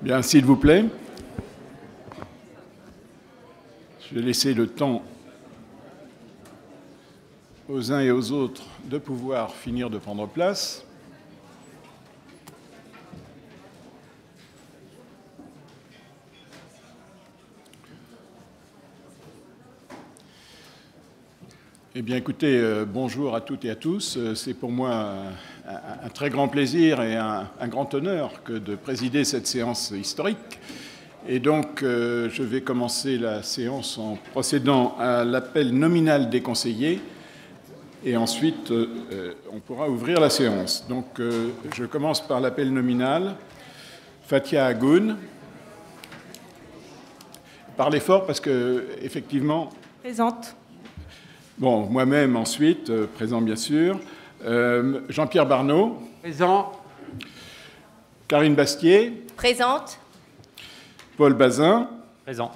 Bien, s'il vous plaît. Je vais laisser le temps aux uns et aux autres de pouvoir finir de prendre place. Eh bien, écoutez, bonjour à toutes et à tous. C'est pour moi un très grand plaisir et un grand honneur que de présider cette séance historique. Et donc, je vais commencer la séance en procédant à l'appel nominal des conseillers. Et ensuite, on pourra ouvrir la séance. Donc, je commence par l'appel nominal. Fathia Agoun. Parlez fort parce que, effectivement... Présente. Bon, moi-même ensuite, présent bien sûr. Jean-Pierre Barneau. Présent. Karine Bastier. Présente. Paul Bazin. Présent.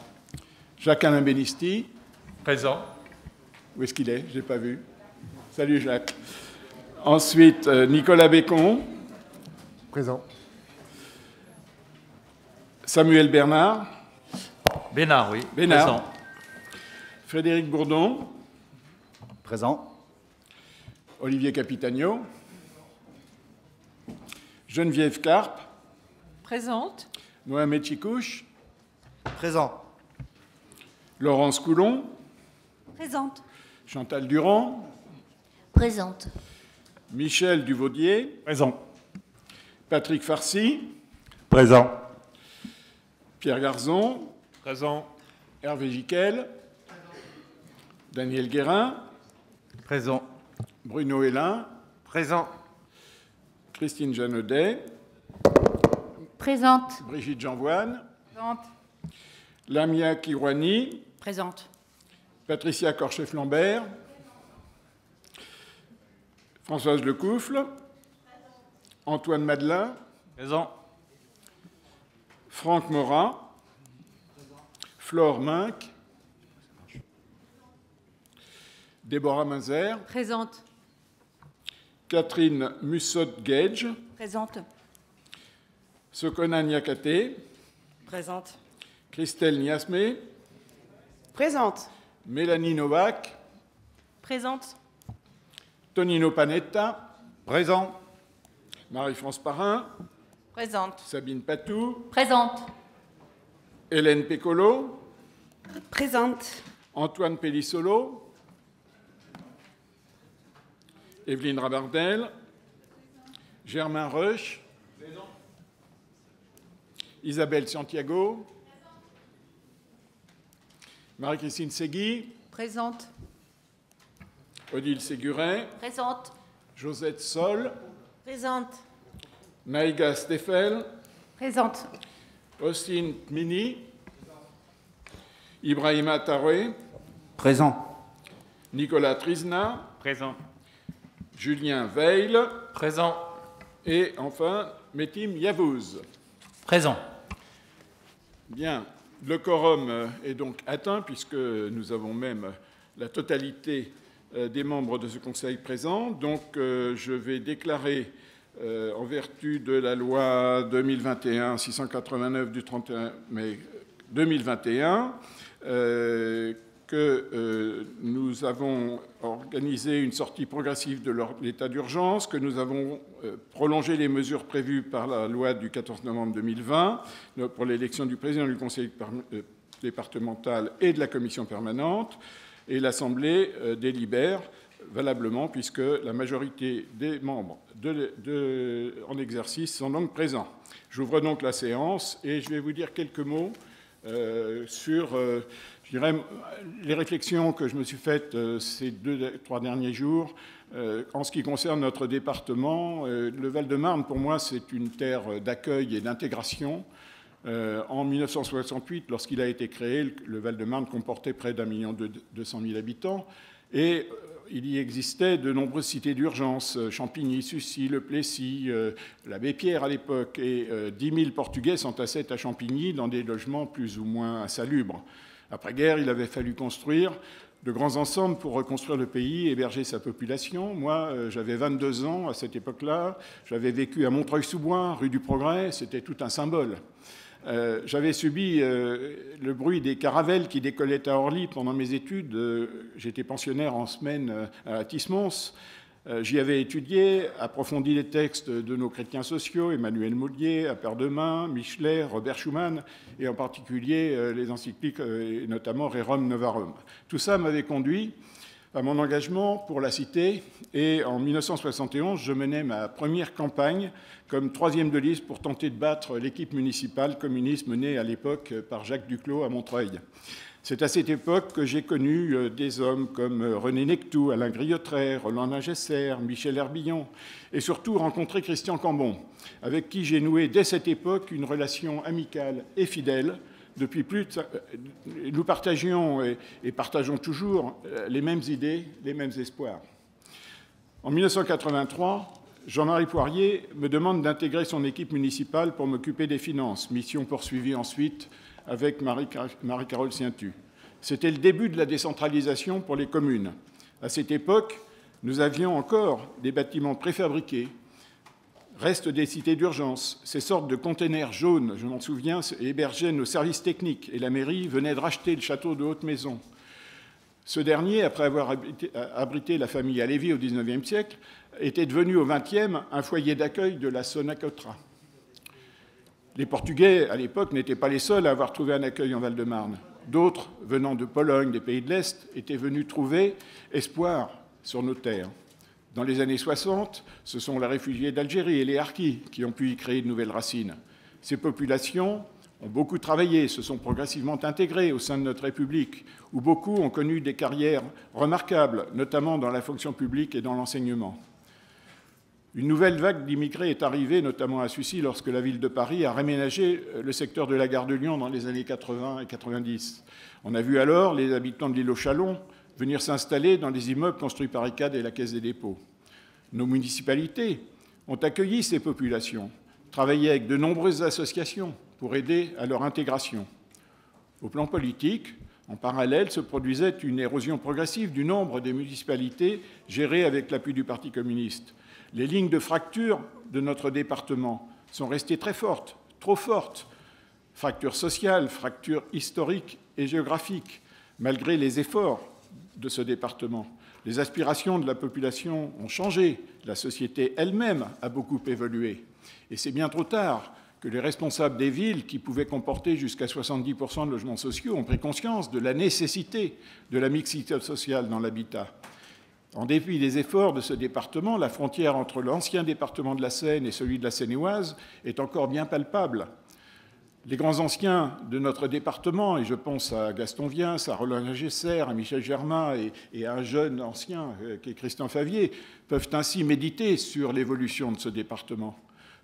Jacques-Alain Benisti. Présent. Où est-ce qu'il est? Je n'ai pas vu. Salut Jacques. Ensuite, Nicolas Bécon. Présent. Samuel Bernard. Bénard, oui. Bénard. Présent. Frédéric Bourdon. Présent. Olivier Capitagno. Geneviève Carpe. Présente. Mohamed Chikouche. Présent. Laurence Coulon. Présente. Chantal Durand. Présente. Michel Duvaudier. Présent. Patrick Farcy. Présent. Pierre Garzon. Présent. Hervé Giquel. Daniel Guérin. Présent. Bruno Hélin. Présent. Christine Jeannaudet. Présente. Brigitte Janvoine. Présente. Lamia Kirouani. Présente. Patricia Corchef-Lambert. Françoise Lecoufle. Antoine Madelin. Présent. Franck Morat. Flore Minck. Déborah Mazer. Présente. Catherine Mussot-Gage. Présente. Sokona Niakate. Présente. Christelle Niasmé. Présente. Mélanie Novak. Présente. Tonino Panetta. Présent. Marie-France Parrain. Présente. Sabine Patou. Présente. Hélène Pécolo. Présente. Antoine Pellissolo. Evelyne Rabardel. Germain Reusch. Isabelle Santiago. Marie-Christine Segui. Présente. Odile Séguret. Présente. Josette Sol. Présente. Naïga Steffel. Présente. Austin Mini. Ibrahima Taroué. Présent. Nicolas Trizna. Présent. Julien Veil. Présent. Et enfin, Metim Yavouz. Présent. Bien, le quorum est donc atteint puisque nous avons même la totalité des membres de ce Conseil présents. Donc, je vais déclarer, en vertu de la loi 2021-689 du 31 mai 2021, que nous avons organisé une sortie progressive de l'état d'urgence, que nous avons prolongé les mesures prévues par la loi du 14 novembre 2020 pour l'élection du président du conseil départemental et de la commission permanente, et l'Assemblée délibère valablement puisque la majorité des membres en exercice sont donc présents. J'ouvre donc la séance et je vais vous dire quelques mots sur je dirais, les réflexions que je me suis faites ces 2-3 derniers jours en ce qui concerne notre département. Le Val-de-Marne, pour moi, c'est une terre d'accueil et d'intégration. En 1968, lorsqu'il a été créé, le Val-de-Marne comportait près d'1,2 million habitants et il y existait de nombreuses cités d'urgence, Champigny, Sucy, Le Plessis, l'Abbé Pierre à l'époque, et 10 000 Portugais s'entassaient à Champigny dans des logements plus ou moins insalubres. Après-guerre, il avait fallu construire de grands ensembles pour reconstruire le pays, héberger sa population. Moi, j'avais 22 ans à cette époque-là. J'avais vécu à Montreuil-sous-Bois, rue du Progrès. C'était tout un symbole. J'avais subi le bruit des caravelles qui décollaient à Orly pendant mes études. J'étais pensionnaire en semaine à Tismons. J'y avais étudié, approfondi les textes de nos chrétiens sociaux, Emmanuel Maulier, Appert Demain, Michelet, Robert Schuman, et en particulier les encycliques, et notamment Rerum Novarum. Tout ça m'avait conduit à mon engagement pour la cité, et en 1971, je menais ma première campagne comme troisième de liste pour tenter de battre l'équipe municipale communiste menée à l'époque par Jacques Duclos à Montreuil. C'est à cette époque que j'ai connu des hommes comme René Nectou, Alain Griottret, Roland Nagesser, Michel Herbillon, et surtout rencontré Christian Cambon, avec qui j'ai noué dès cette époque une relation amicale et fidèle. Depuis nous partagions et partageons toujours les mêmes idées, les mêmes espoirs. En 1983, Jean-Marie Poirier me demande d'intégrer son équipe municipale pour m'occuper des finances, mission poursuivie ensuite avec Marie-Carole Sientu. C'était le début de la décentralisation pour les communes. À cette époque, nous avions encore des bâtiments préfabriqués, restes des cités d'urgence. Ces sortes de containers jaunes, je m'en souviens, hébergeaient nos services techniques et la mairie venait de racheter le château de Haute-Maison. Ce dernier, après avoir abrité la famille Alévi au XIXe siècle, était devenu au XXe un foyer d'accueil de la Sonacotra. Les Portugais, à l'époque, n'étaient pas les seuls à avoir trouvé un accueil en Val-de-Marne. D'autres, venant de Pologne, des pays de l'Est, étaient venus trouver espoir sur nos terres. Dans les années 60, ce sont les réfugiés d'Algérie et les Harkis qui ont pu y créer de nouvelles racines. Ces populations ont beaucoup travaillé, se sont progressivement intégrées au sein de notre République, où beaucoup ont connu des carrières remarquables, notamment dans la fonction publique et dans l'enseignement. Une nouvelle vague d'immigrés est arrivée, notamment à Sucy, lorsque la ville de Paris a réménagé le secteur de la gare de Lyon dans les années 80 et 90. On a vu alors les habitants de l'île aux Chalons venir s'installer dans les immeubles construits par ECAD et la Caisse des dépôts. Nos municipalités ont accueilli ces populations, travaillé avec de nombreuses associations pour aider à leur intégration. Au plan politique, en parallèle, se produisait une érosion progressive du nombre des municipalités gérées avec l'appui du Parti communiste. Les lignes de fracture de notre département sont restées très fortes, trop fortes. Fracture sociale, fracture historique et géographique, malgré les efforts de ce département. Les aspirations de la population ont changé, la société elle-même a beaucoup évolué. Et c'est bien trop tard que les responsables des villes, qui pouvaient comporter jusqu'à 70% de logements sociaux, ont pris conscience de la nécessité de la mixité sociale dans l'habitat. En dépit des efforts de ce département, la frontière entre l'ancien département de la Seine et celui de la Seine-et-Oise est encore bien palpable. Les grands anciens de notre département, et je pense à Gaston Viens, à Roland Nagesser, à Michel Germain et à un jeune ancien qui est Christian Favier, peuvent ainsi méditer sur l'évolution de ce département.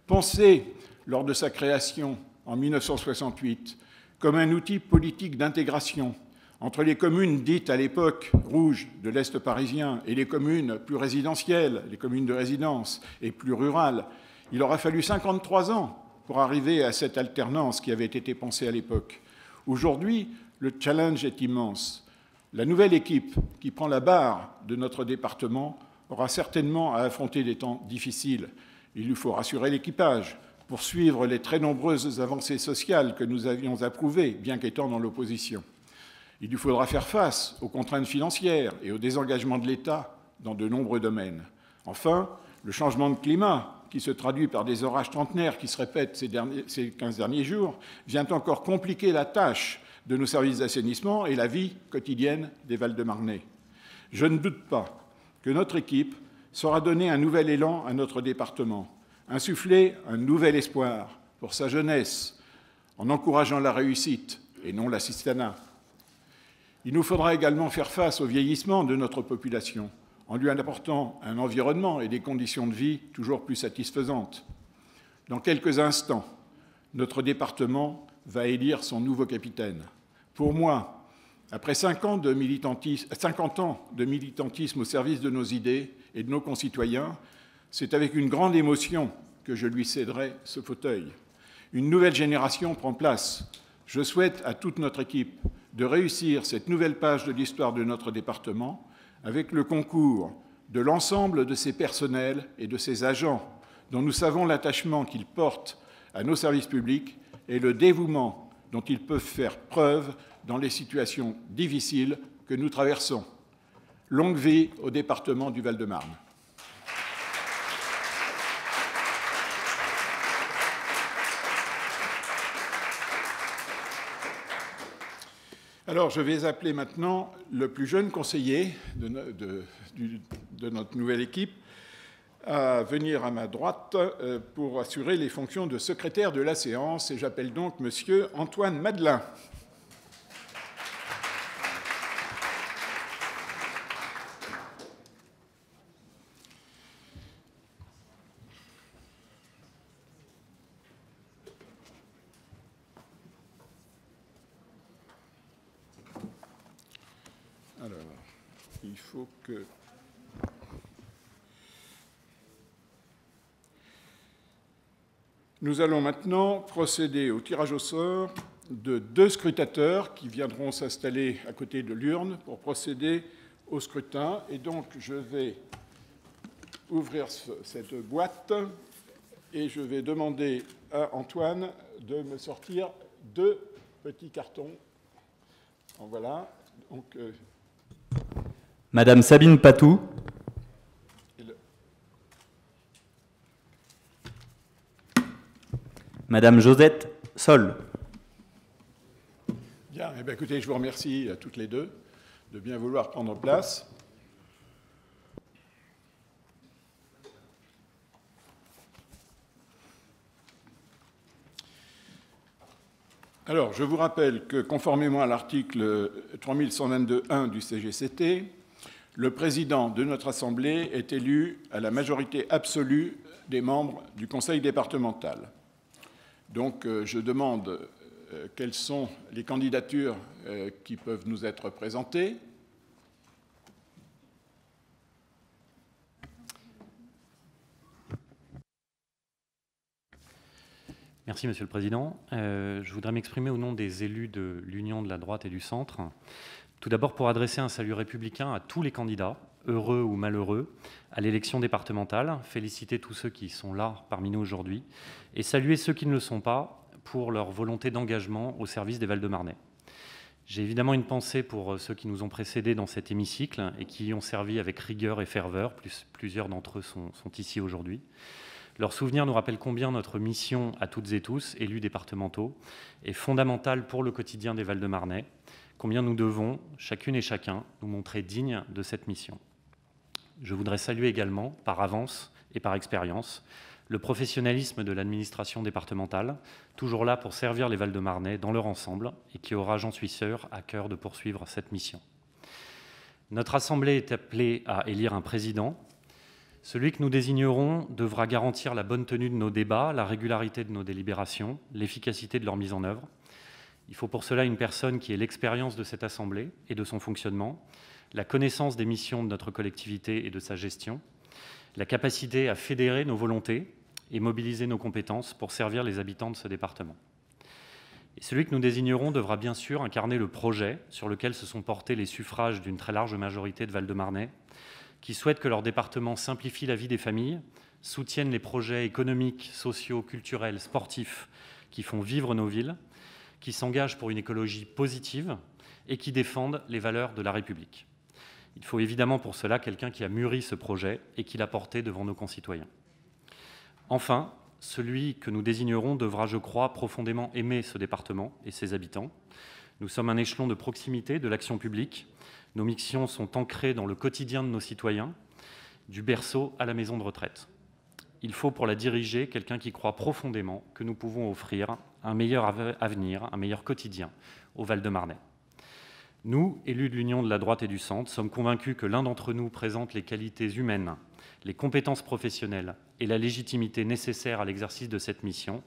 Penser, lors de sa création en 1968, comme un outil politique d'intégration entre les communes dites à l'époque rouges de l'Est parisien et les communes plus résidentielles, les communes de résidence et plus rurales, il aura fallu 53 ans pour arriver à cette alternance qui avait été pensée à l'époque. Aujourd'hui, le challenge est immense. La nouvelle équipe qui prend la barre de notre département aura certainement à affronter des temps difficiles. Il lui faut rassurer l'équipage, poursuivre les très nombreuses avancées sociales que nous avions approuvées, bien qu'étant dans l'opposition. Il lui faudra faire face aux contraintes financières et au désengagement de l'État dans de nombreux domaines. Enfin, le changement de climat, qui se traduit par des orages trentenaires qui se répètent ces 15 derniers jours, vient encore compliquer la tâche de nos services d'assainissement et la vie quotidienne des Val-de-Marnais. Je ne doute pas que notre équipe saura donner un nouvel élan à notre département, insuffler un nouvel espoir pour sa jeunesse, en encourageant la réussite et non l'assistanat. Il nous faudra également faire face au vieillissement de notre population, en lui apportant un environnement et des conditions de vie toujours plus satisfaisantes. Dans quelques instants, notre département va élire son nouveau capitaine. Pour moi, après 50 ans de militantisme au service de nos idées et de nos concitoyens, c'est avec une grande émotion que je lui céderai ce fauteuil. Une nouvelle génération prend place. Je souhaite à toute notre équipe de réussir cette nouvelle page de l'histoire de notre département avec le concours de l'ensemble de ses personnels et de ses agents, dont nous savons l'attachement qu'ils portent à nos services publics et le dévouement dont ils peuvent faire preuve dans les situations difficiles que nous traversons. Longue vie au département du Val-de-Marne. Alors, je vais appeler maintenant le plus jeune conseiller de notre nouvelle équipe à venir à ma droite pour assurer les fonctions de secrétaire de la séance. Et j'appelle donc Monsieur Antoine Madelin. Alors, il faut que... Nous allons maintenant procéder au tirage au sort de 2 scrutateurs qui viendront s'installer à côté de l'urne pour procéder au scrutin. Et donc, je vais ouvrir cette boîte et je vais demander à Antoine de me sortir 2 petits cartons. En voilà. Donc, Madame Sabine Patou. Madame Josette Sol. Bien, eh bien, écoutez, je vous remercie à toutes les 2 de bien vouloir prendre place. Alors, je vous rappelle que, conformément à l'article 3122.1 du CGCT, le président de notre Assemblée est élu à la majorité absolue des membres du Conseil départemental. Donc, je demande quelles sont les candidatures qui peuvent nous être présentées. Merci, Monsieur le Président. Je voudrais m'exprimer au nom des élus de l'Union de la droite et du centre. Tout d'abord, pour adresser un salut républicain à tous les candidats, heureux ou malheureux, à l'élection départementale, féliciter tous ceux qui sont là parmi nous aujourd'hui et saluer ceux qui ne le sont pas pour leur volonté d'engagement au service des Val-de-Marnais. J'ai évidemment une pensée pour ceux qui nous ont précédés dans cet hémicycle et qui y ont servi avec rigueur et ferveur. Plusieurs d'entre eux sont ici aujourd'hui. Leur souvenir nous rappelle combien notre mission à toutes et tous, élus départementaux, est fondamentale pour le quotidien des Val-de-Marnais, combien nous devons, chacune et chacun, nous montrer dignes de cette mission. Je voudrais saluer également, par avance et par expérience, le professionnalisme de l'administration départementale, toujours là pour servir les Val-de-Marnais dans leur ensemble et qui aura, j'en suis sûr, à cœur de poursuivre cette mission. Notre Assemblée est appelée à élire un président. Celui que nous désignerons devra garantir la bonne tenue de nos débats, la régularité de nos délibérations, l'efficacité de leur mise en œuvre. Il faut pour cela une personne qui ait l'expérience de cette Assemblée et de son fonctionnement, la connaissance des missions de notre collectivité et de sa gestion, la capacité à fédérer nos volontés et mobiliser nos compétences pour servir les habitants de ce département. Et celui que nous désignerons devra bien sûr incarner le projet sur lequel se sont portés les suffrages d'une très large majorité de Val-de-Marnais, qui souhaitent que leur département simplifie la vie des familles, soutienne les projets économiques, sociaux, culturels, sportifs qui font vivre nos villes, qui s'engagent pour une écologie positive et qui défendent les valeurs de la République. Il faut évidemment pour cela quelqu'un qui a mûri ce projet et qui l'a porté devant nos concitoyens. Enfin, celui que nous désignerons devra, je crois, profondément aimer ce département et ses habitants. Nous sommes un échelon de proximité de l'action publique. Nos missions sont ancrées dans le quotidien de nos citoyens, du berceau à la maison de retraite. Il faut pour la diriger quelqu'un qui croit profondément que nous pouvons offrir un meilleur avenir, un meilleur quotidien au Val-de-Marnais. Nous, élus de l'Union de la droite et du centre, sommes convaincus que l'un d'entre nous présente les qualités humaines, les compétences professionnelles et la légitimité nécessaires à l'exercice de cette mission.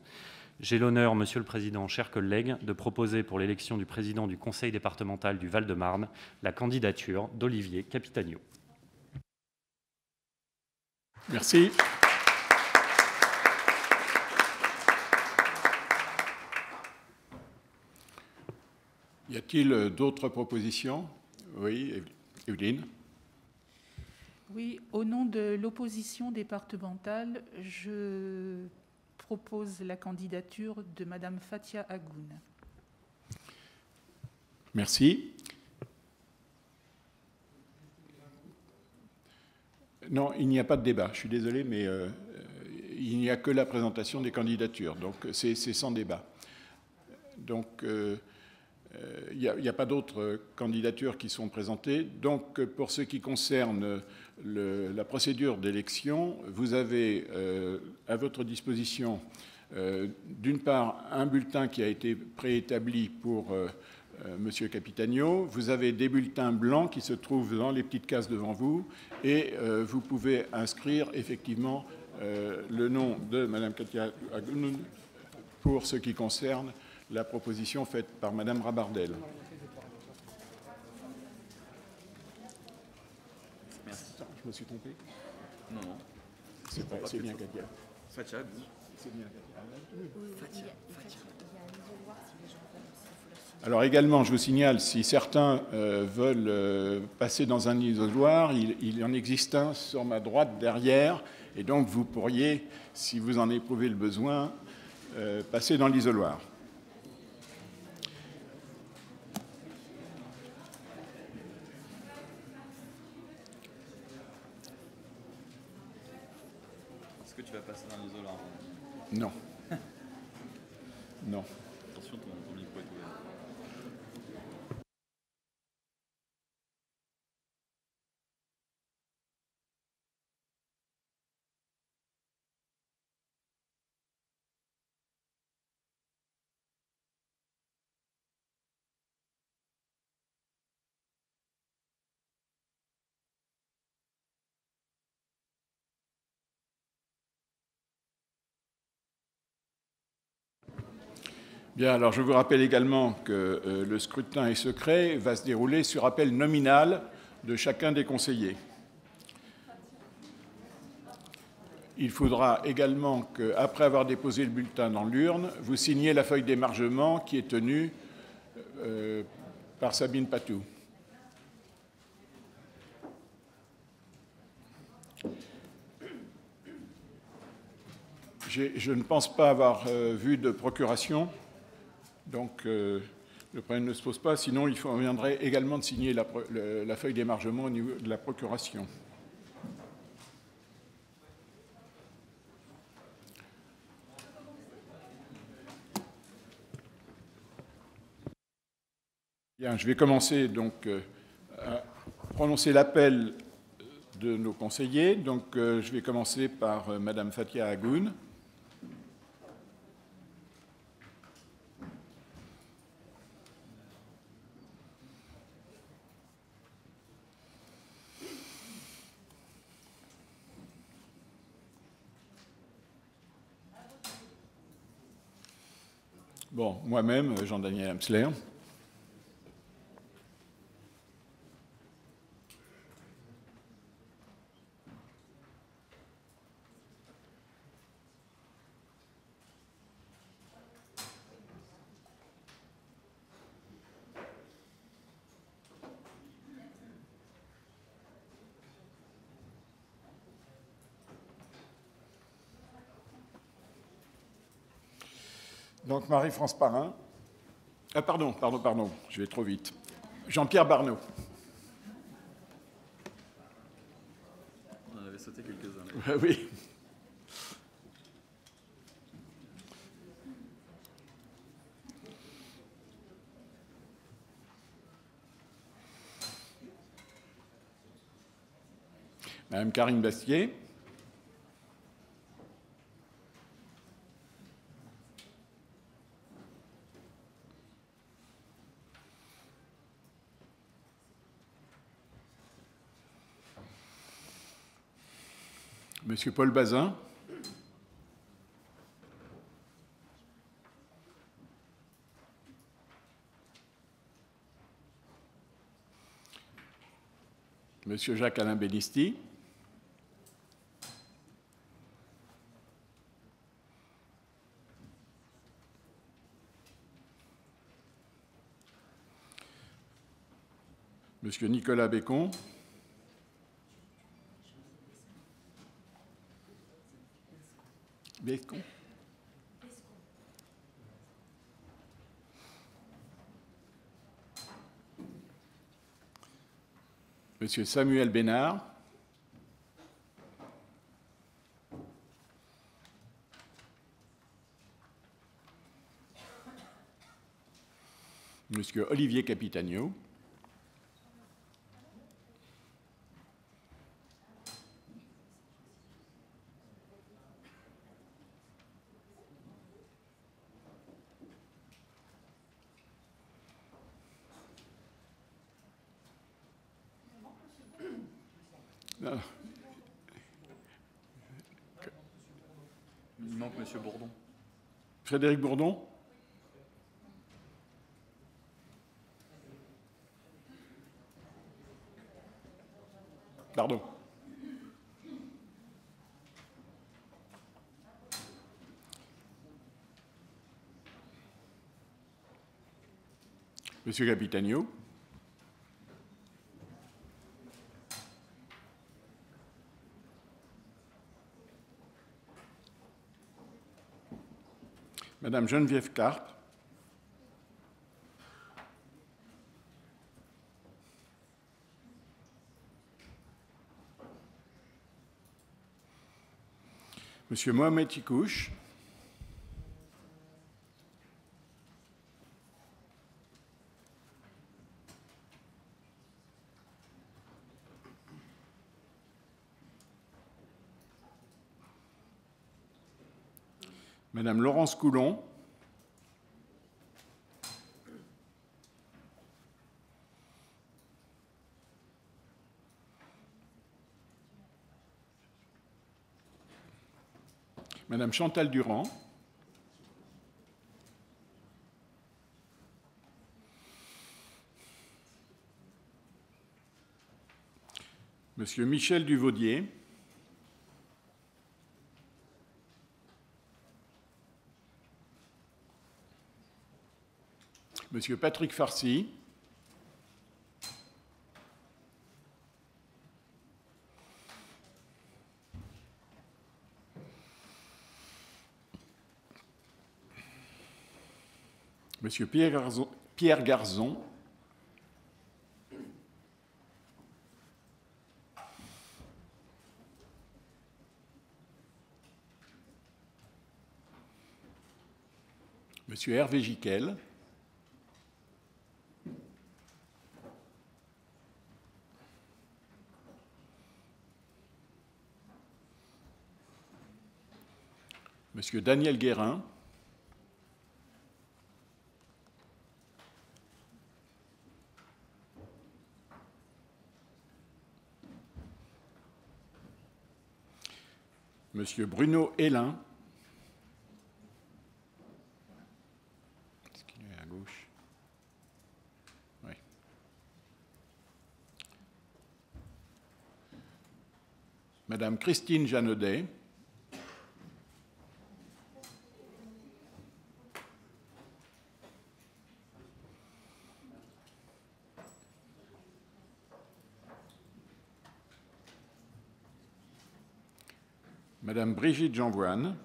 J'ai l'honneur, Monsieur le Président, chers collègues, de proposer pour l'élection du président du Conseil départemental du Val-de-Marne la candidature d'Olivier Capitagno. Merci. Y a-t-il d'autres propositions? Oui, Evelyne. Oui, au nom de l'opposition départementale, je propose la candidature de Madame Fathia Agoun. Merci. Non, il n'y a pas de débat. Je suis désolé, mais il n'y a que la présentation des candidatures. Donc, c'est sans débat. Donc, il n'y a pas d'autres candidatures qui sont présentées. Donc, pour ce qui concerne la procédure d'élection, vous avez à votre disposition, d'une part, un bulletin qui a été préétabli pour Monsieur Capitagno. Vous avez des bulletins blancs qui se trouvent dans les petites cases devant vous et vous pouvez inscrire effectivement le nom de Madame Fathia Agoun pour ce qui concerne la proposition faite par Madame Rabardel. Merci. Je me suis trompé? Non, non. C'est bien Katia. Fathia Agoun. C'est bien Katia. Fathia. Alors également, je vous signale, si certains veulent passer dans un isoloir, il en existe un sur ma droite derrière, et donc vous pourriez, si vous en éprouvez le besoin, passer dans l'isoloir. Est-ce que tu vas passer dans l'isoloir? Non. Non. Attention, ton micro est ouvert. Bien, alors je vous rappelle également que le scrutin est secret, va se dérouler sur appel nominal de chacun des conseillers. Il faudra également qu'après avoir déposé le bulletin dans l'urne, vous signiez la feuille d'émargement qui est tenue par Sabine Patou. Je ne pense pas avoir vu de procuration, donc le problème ne se pose pas. Sinon, il conviendrait également de signer la feuille d'émargement au niveau de la procuration. Bien, je vais commencer donc à prononcer l'appel de nos conseillers. Donc, je vais commencer par Madame Fathia Agoun. Bon, moi-même, Jean-Daniel Amsler. Donc Marie-France Parrain. Ah, pardon, je vais trop vite. Jean-Pierre Barneau. On en avait sauté quelques-uns. Oui. Madame Karine Bastier. Monsieur Paul Bazin. Monsieur Jacques-Alain Bellisti. Monsieur Nicolas Bécon. Bécon. Monsieur Samuel Bénard. Monsieur Olivier Capitagno. Il manque Monsieur Bourdon. Frédéric Bourdon. Pardon. Monsieur Capitagno. Madame Geneviève Carpe. Monsieur Mohamed Tikouche. Madame Laurence Coulon. Madame Chantal Durand. Monsieur Michel Duvaudier. Monsieur Patrick Farcy. Monsieur Pierre Garzon. Monsieur Hervé Giquel. Monsieur Daniel Guérin. Monsieur Bruno Hélin. Est-ce qu'il est à gauche? Oui. Madame Christine Jeannaudet. Madame Brigitte Jeanvoine.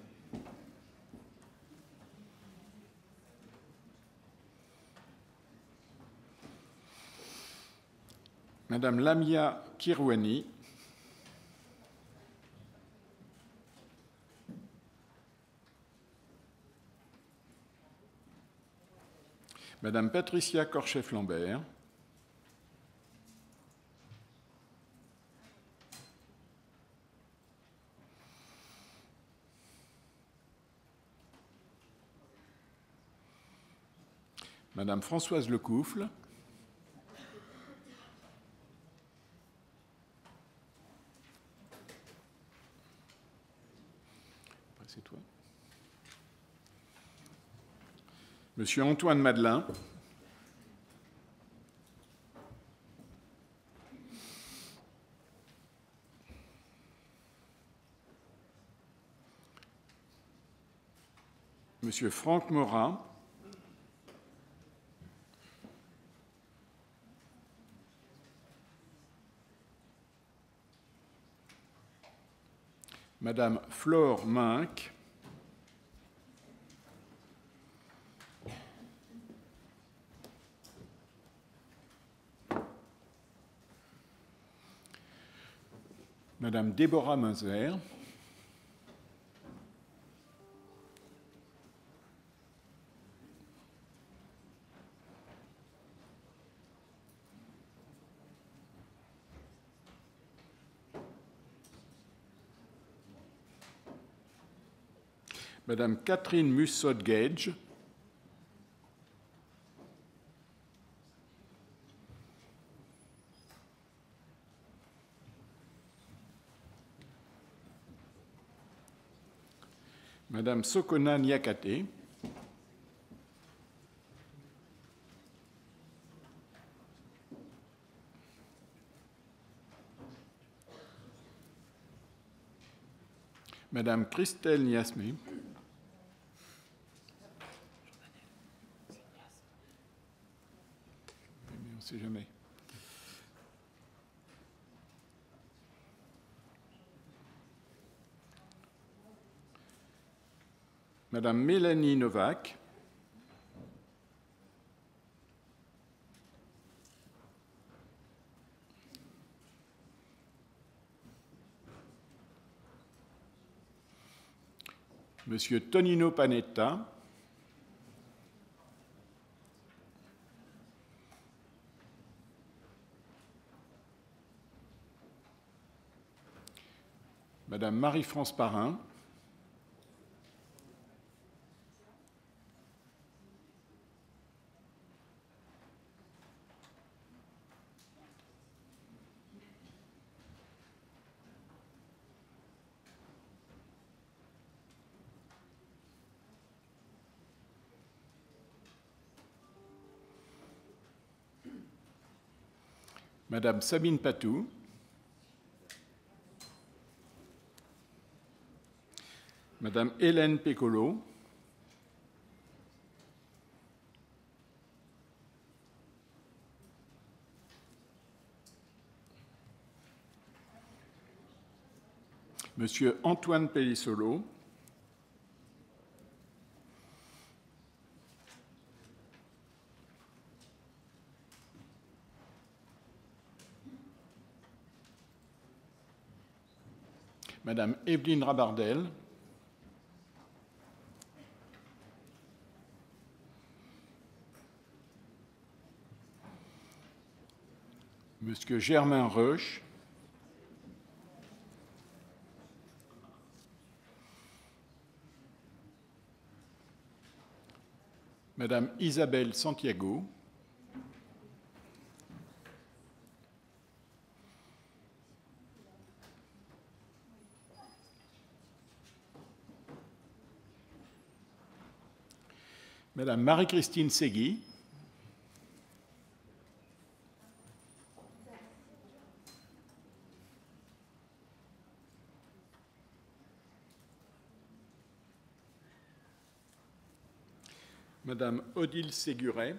Madame Lamia Kirouani. Madame Patricia Corchef-Lambert. Madame Françoise Lecoufle. C'est toi. Monsieur Antoine Madelin. Monsieur Franck Morin. Madame Flore Minck. Madame Déborah Munzer. Madame Catherine Mussot-Gage. Madame Sokona Niakate. Madame Christelle Niasmé. On ne sait jamais. Madame Mélanie Novak. Monsieur Tonino Panetta. Madame Marie-France Parrain. Madame Sabine Patou. Madame Hélène Pécolo. Monsieur Antoine Pellissolo. Madame Evelyne Rabardel. Monsieur Germain Roche. Madame Isabelle Santiago. Madame Marie-Christine Segui. Madame Odile Séguret.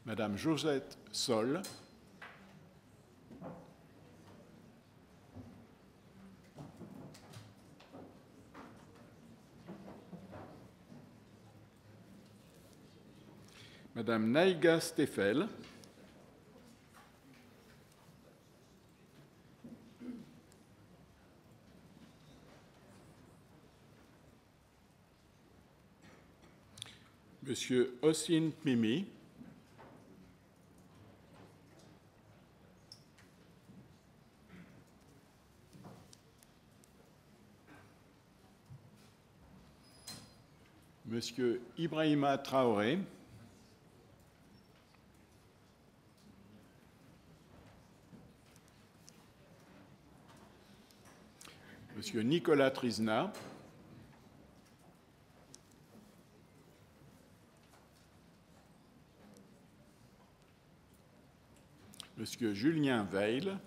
Madame Josette Sol. Madame Naïga Steffel. Monsieur Ossine Mimi. Monsieur Ibrahima Traoré. Monsieur Nicolas Trizna. Monsieur Julien Veil.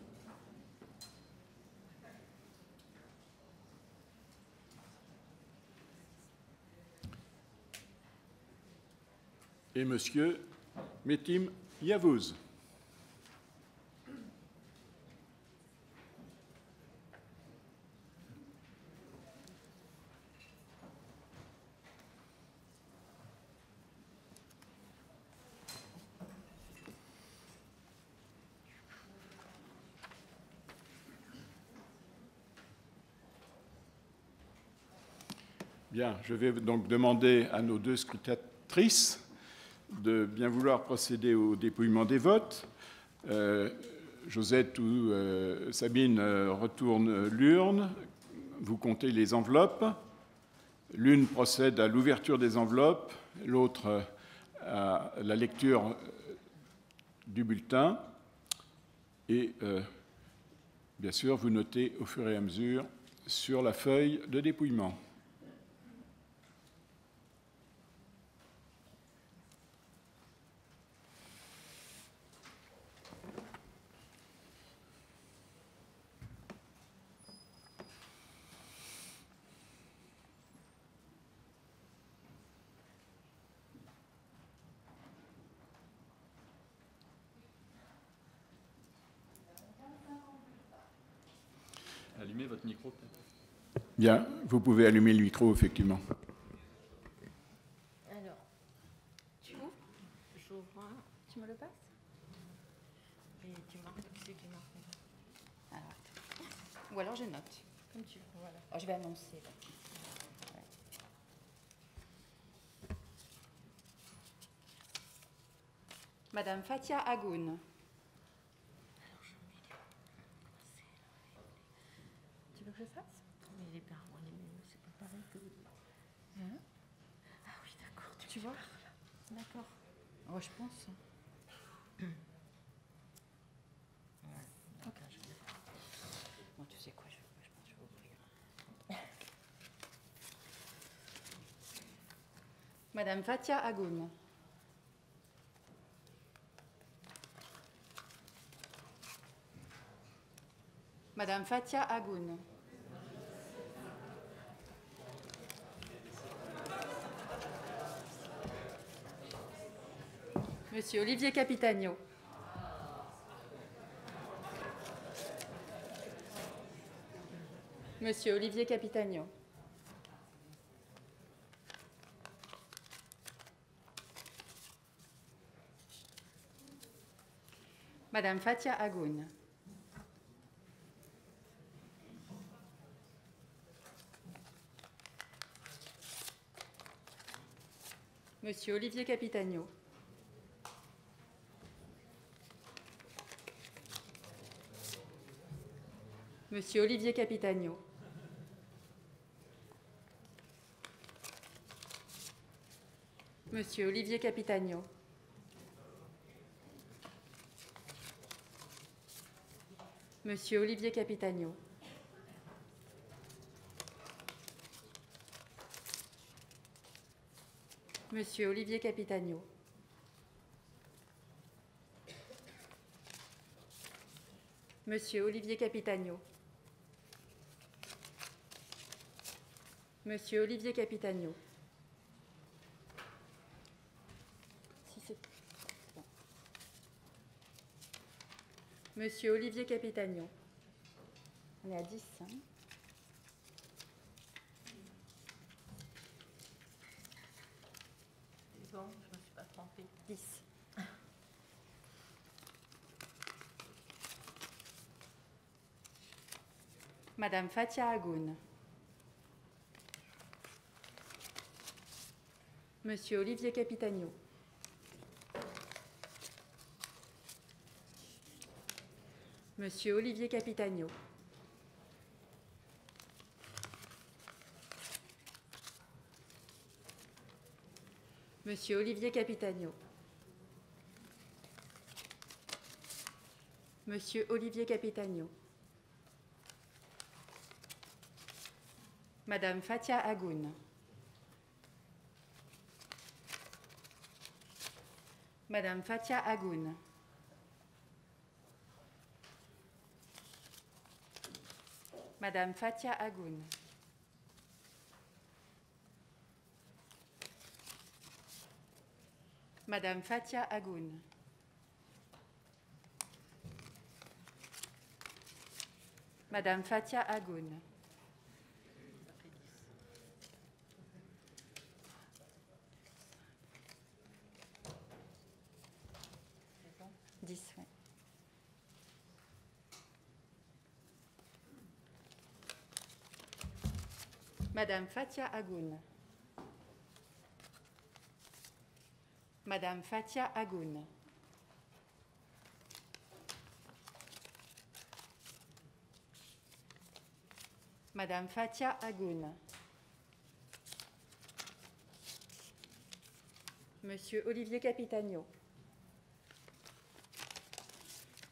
Et Monsieur Metim Yavouz. Bien, je vais donc demander à nos deux scrutatrices de bien vouloir procéder au dépouillement des votes. Josette ou Sabine retourne l'urne. Vous comptez les enveloppes. L'une procède à l'ouverture des enveloppes, l'autre à la lecture du bulletin. Et bien sûr, vous notez au fur et à mesure sur la feuille de dépouillement. Allumez votre micro, peut-être. Bien, vous pouvez allumer le micro, effectivement. Alors, tu ouvres, j'ouvre un. Tu me le passes? Et tu marques ce qui marque. Alors, attends. Ou alors je note, comme tu veux. Voilà. Alors, je vais annoncer. Là. Ouais. Madame Fathia Agoun. Tu veux que je fasse? Mais les parents, c'est pas pareil que... Hein? Ah oui, d'accord. Tu vois? D'accord. Oh, je pense. Ok. Bon, tu sais quoi, je pense que je vais ouvrir. Madame Fathia Agoun. Madame Fathia Agoun. Monsieur Olivier Capitagno. Monsieur Olivier Capitagno. Madame Fathia Agoun. Monsieur Olivier Capitagno. Monsieur Olivier Capitagno. Monsieur Olivier Capitagno. Monsieur Olivier Capitagno. Monsieur Olivier Capitagno. Monsieur Olivier Capitagno. Monsieur Olivier Capitagno. Si c'est bon. Monsieur Olivier Capitagno. On est à 10. Hein. C'est bon, je ne me suis pas trompée. 10. Madame Fathia Agoun. Monsieur Olivier Capitagno. Monsieur Olivier Capitagno. Monsieur Olivier Capitagno. Monsieur Olivier Capitagno. Madame Fathia Agoun. Madame Fathia Agoun. Madame Fathia Agoun. Madame Fathia Agoun. Madame Fathia Agoun. Ouais. Madame Fathia Agoun. Madame Fathia Agoun. Madame Fathia Agoun. Monsieur Olivier Capitagno.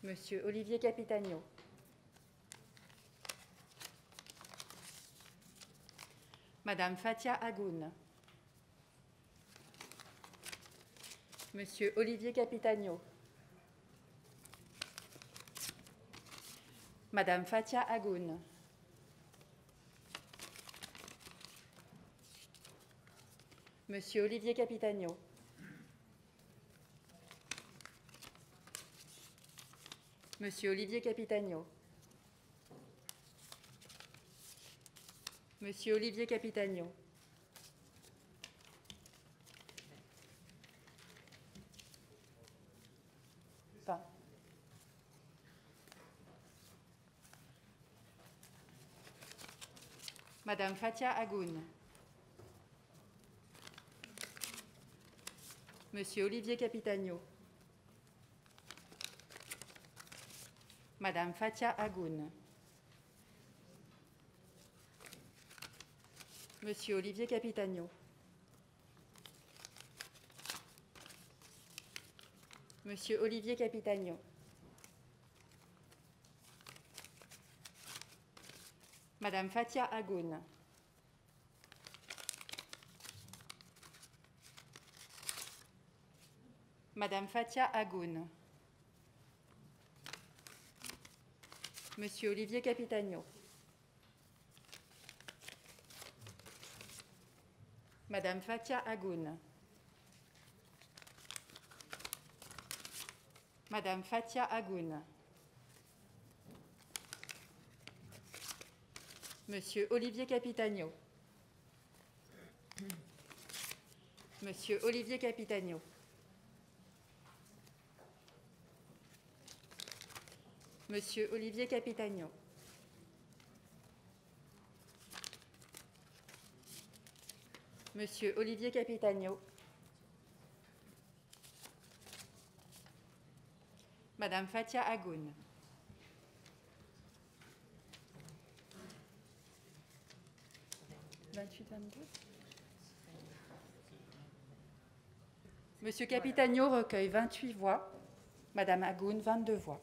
Monsieur Olivier Capitagno. Madame Fathia Agoun. Monsieur Olivier Capitagno. Madame Fathia Agoun. Monsieur Olivier Capitagno. Monsieur Olivier Capitagno. Monsieur Olivier Capitagno. Pas. Madame Fathia Agoun. Monsieur Olivier Capitagno. Madame Fathia Agoun. Monsieur Olivier Capitagno. Monsieur Olivier Capitagno. Madame Fathia Agoun. Madame Fathia Agoun. Monsieur Olivier Capitagno. Madame Fathia Agoun. Madame Fathia Agoun. Monsieur Olivier Capitagno. Monsieur Olivier Capitagno. Monsieur Olivier Capitagno. Monsieur Olivier Capitagno. Madame Fathia Agoun. Monsieur Capitagno recueille 28 voix. Madame Agoun, 22 voix.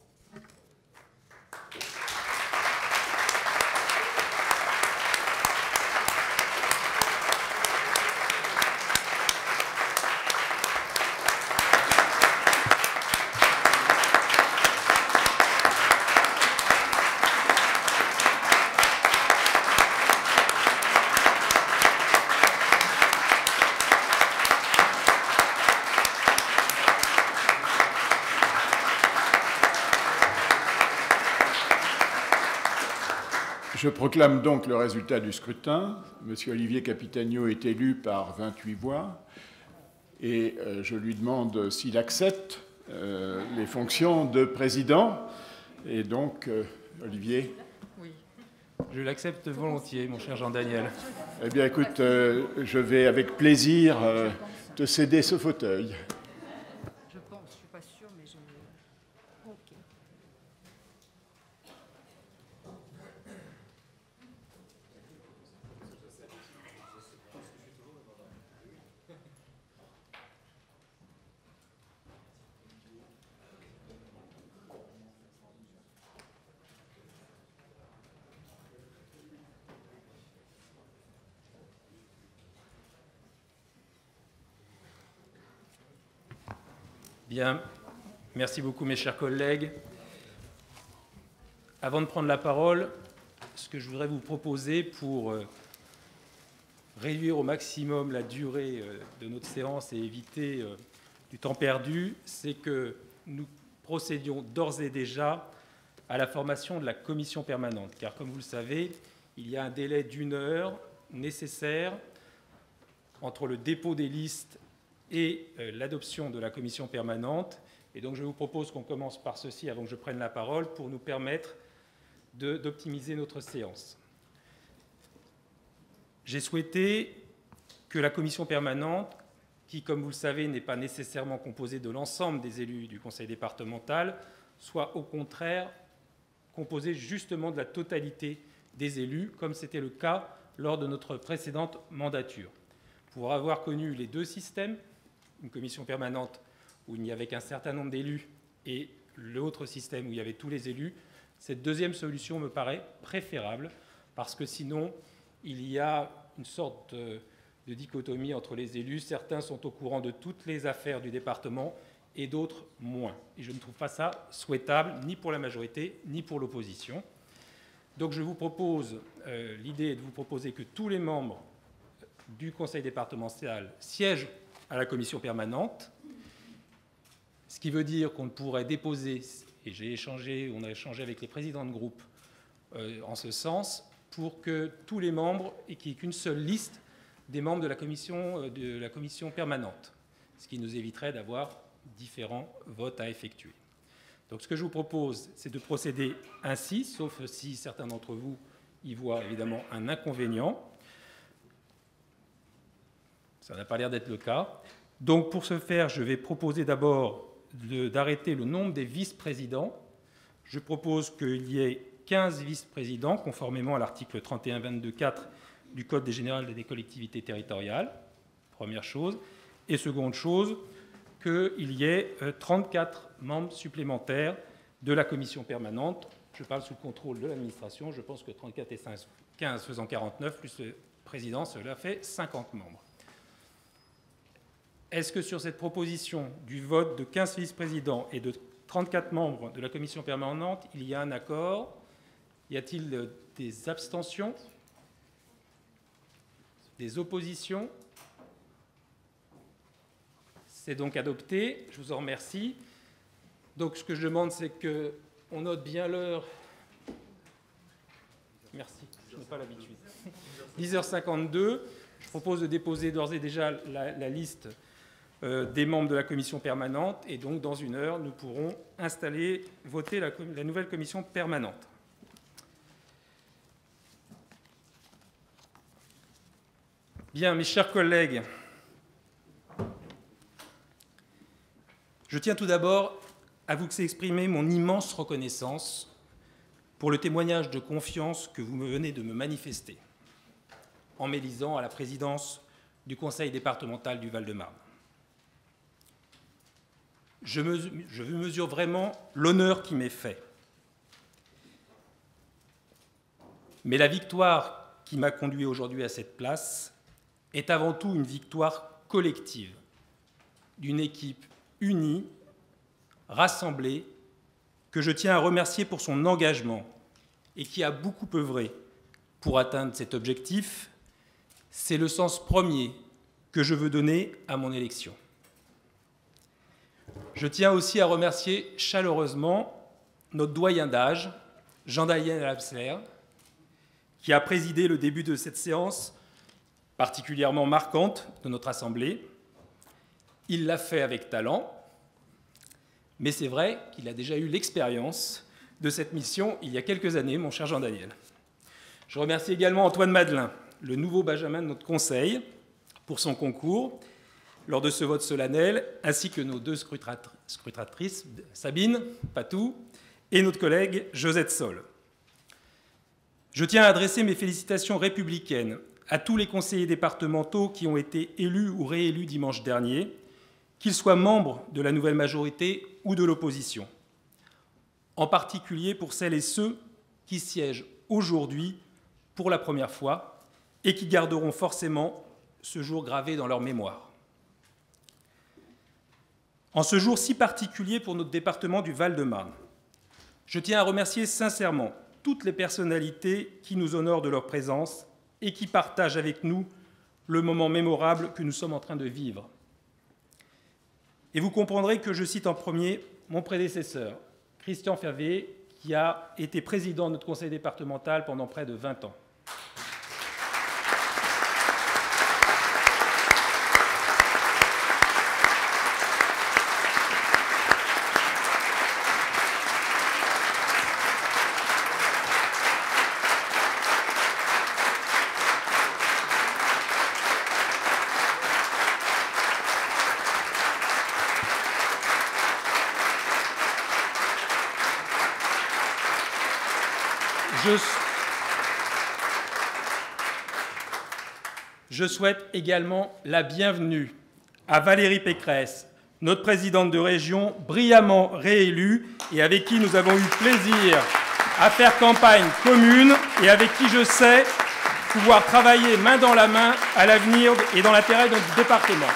Je proclame donc le résultat du scrutin. Monsieur Olivier Capitagno est élu par 28 voix et je lui demande s'il accepte les fonctions de président. Et donc, Olivier. Oui, je l'accepte volontiers, mon cher Jean-Daniel. Eh bien, écoute, je vais avec plaisir te céder ce fauteuil. Je pense, je ne suis pas sûre, mais je... Ok. Bien, merci beaucoup mes chers collègues. Avant de prendre la parole, ce que je voudrais vous proposer pour réduire au maximum la durée de notre séance et éviter du temps perdu, c'est que nous procédions d'ores et déjà à la formation de la commission permanente. Car comme vous le savez, il y a un délai d'1 heure nécessaire entre le dépôt des listes et l'adoption de la commission permanente. Et donc je vous propose qu'on commence par ceci avant que je prenne la parole pour nous permettre d'optimiser notre séance. j'ai souhaité que la commission permanente, qui, comme vous le savez, n'est pas nécessairement composée de l'ensemble des élus du conseil départemental, soit au contraire composée justement de la totalité des élus, comme c'était le cas lors de notre précédente mandature. Pour avoir connu les deux systèmes, une commission permanente où il n'y avait qu'un certain nombre d'élus et l'autre système où il y avait tous les élus, cette deuxième solution me paraît préférable, parce que sinon, il y a une sorte de dichotomie entre les élus. Certains sont au courant de toutes les affaires du département et d'autres moins. Et je ne trouve pas ça souhaitable, ni pour la majorité, ni pour l'opposition. Donc je vous propose, l'idée est de vous proposer que tous les membres du conseil départemental siègent à la commission permanente, ce qui veut dire qu'on pourrait déposer, et on a échangé avec les présidents de groupe en ce sens, pour que tous les membres, et qu'il n'y ait qu'une seule liste des membres de la commission permanente, ce qui nous éviterait d'avoir différents votes à effectuer. Donc ce que je vous propose, c'est de procéder ainsi, sauf si certains d'entre vous y voient évidemment un inconvénient. Ça n'a pas l'air d'être le cas. Donc pour ce faire, je vais proposer d'abord d'arrêter le nombre des vice-présidents. Je propose qu'il y ait 15 vice-présidents, conformément à l'article 31-22-4 du Code général des collectivités territoriales, première chose. Et seconde chose, qu'il y ait 34 membres supplémentaires de la commission permanente. Je parle sous le contrôle de l'administration. Je pense que 34 et 15 faisant 49, plus le président, cela fait 50 membres. Est-ce que sur cette proposition du vote de 15 vice-présidents et de 34 membres de la commission permanente, il y a un accord? Y a-t-il des abstentions? Des oppositions? C'est donc adopté. Je vous en remercie. Donc ce que je demande, c'est qu'on note bien l'heure. Merci, je n'ai pas l'habitude. 10h52. Je propose de déposer d'ores et déjà la liste des membres de la commission permanente. Et donc, dans une heure, nous pourrons voter la nouvelle commission permanente. Bien, mes chers collègues, je tiens tout d'abord à vous exprimer mon immense reconnaissance pour le témoignage de confiance que vous venez de me manifester en m'élisant à la présidence du conseil départemental du Val-de-Marne. Je mesure vraiment l'honneur qui m'est fait. Mais la victoire qui m'a conduit aujourd'hui à cette place est avant tout une victoire collective d'une équipe unie, rassemblée, que je tiens à remercier pour son engagement et qui a beaucoup œuvré pour atteindre cet objectif. C'est le sens premier que je veux donner à mon élection. Je tiens aussi à remercier chaleureusement notre doyen d'âge, Jean-Daniel Absler, qui a présidé le début de cette séance particulièrement marquante de notre Assemblée. Il l'a fait avec talent, mais c'est vrai qu'il a déjà eu l'expérience de cette mission il y a quelques années, mon cher Jean-Daniel. Je remercie également Antoine Madelin, le nouveau benjamin de notre Conseil, pour son concours lors de ce vote solennel, ainsi que nos deux scrutatrices, Sabine Patou et notre collègue Josette Sol. Je tiens à adresser mes félicitations républicaines à tous les conseillers départementaux qui ont été élus ou réélus dimanche dernier, qu'ils soient membres de la nouvelle majorité ou de l'opposition, en particulier pour celles et ceux qui siègent aujourd'hui pour la première fois et qui garderont forcément ce jour gravé dans leur mémoire. En ce jour si particulier pour notre département du Val-de-Marne, je tiens à remercier sincèrement toutes les personnalités qui nous honorent de leur présence et qui partagent avec nous le moment mémorable que nous sommes en train de vivre. Et vous comprendrez que je cite en premier mon prédécesseur, Christian Fervé, qui a été président de notre conseil départemental pendant près de 20 ans. Je souhaite également la bienvenue à Valérie Pécresse, notre présidente de région, brillamment réélue et avec qui nous avons eu plaisir à faire campagne commune et avec qui je sais pouvoir travailler main dans la main à l'avenir et dans l'intérêt de notre département.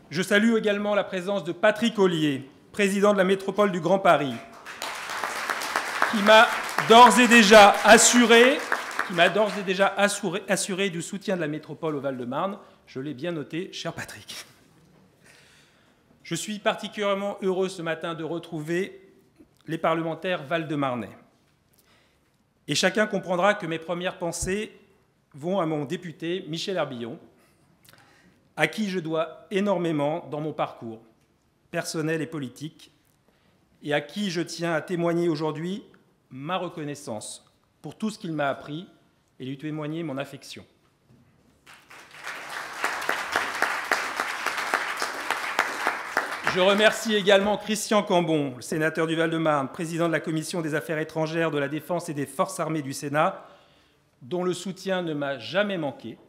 Je salue également la présence de Patrick Ollier, président de la métropole du Grand Paris, qui m'a d'ores et déjà assuré du soutien de la métropole au Val-de-Marne. Je l'ai bien noté, cher Patrick. Je suis particulièrement heureux ce matin de retrouver les parlementaires val-de-marnais. Et chacun comprendra que mes premières pensées vont à mon député Michel Herbillon, à qui je dois énormément dans mon parcours personnel et politique, et à qui je tiens à témoigner aujourd'hui ma reconnaissance pour tout ce qu'il m'a appris et lui témoigner mon affection. Je remercie également Christian Cambon, le sénateur du Val-de-Marne, président de la Commission des Affaires étrangères, de la Défense et des Forces armées du Sénat, dont le soutien ne m'a jamais manqué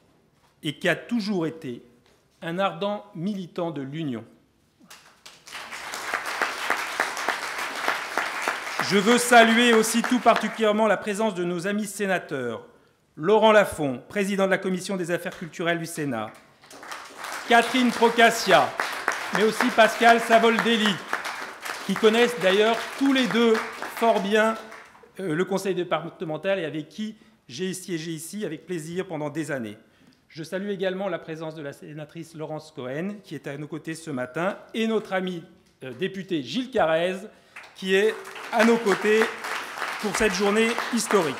et qui a toujours été un ardent militant de l'Union. Je veux saluer aussi tout particulièrement la présence de nos amis sénateurs, Laurent Lafont, président de la Commission des Affaires culturelles du Sénat, Catherine Procaccia, mais aussi Pascal Savoldelli, qui connaissent d'ailleurs tous les deux fort bien le conseil départemental et avec qui j'ai siégé ici avec plaisir pendant des années. Je salue également la présence de la sénatrice Laurence Cohen, qui est à nos côtés ce matin, et notre ami député Gilles Carrez, qui est à nos côtés pour cette journée historique.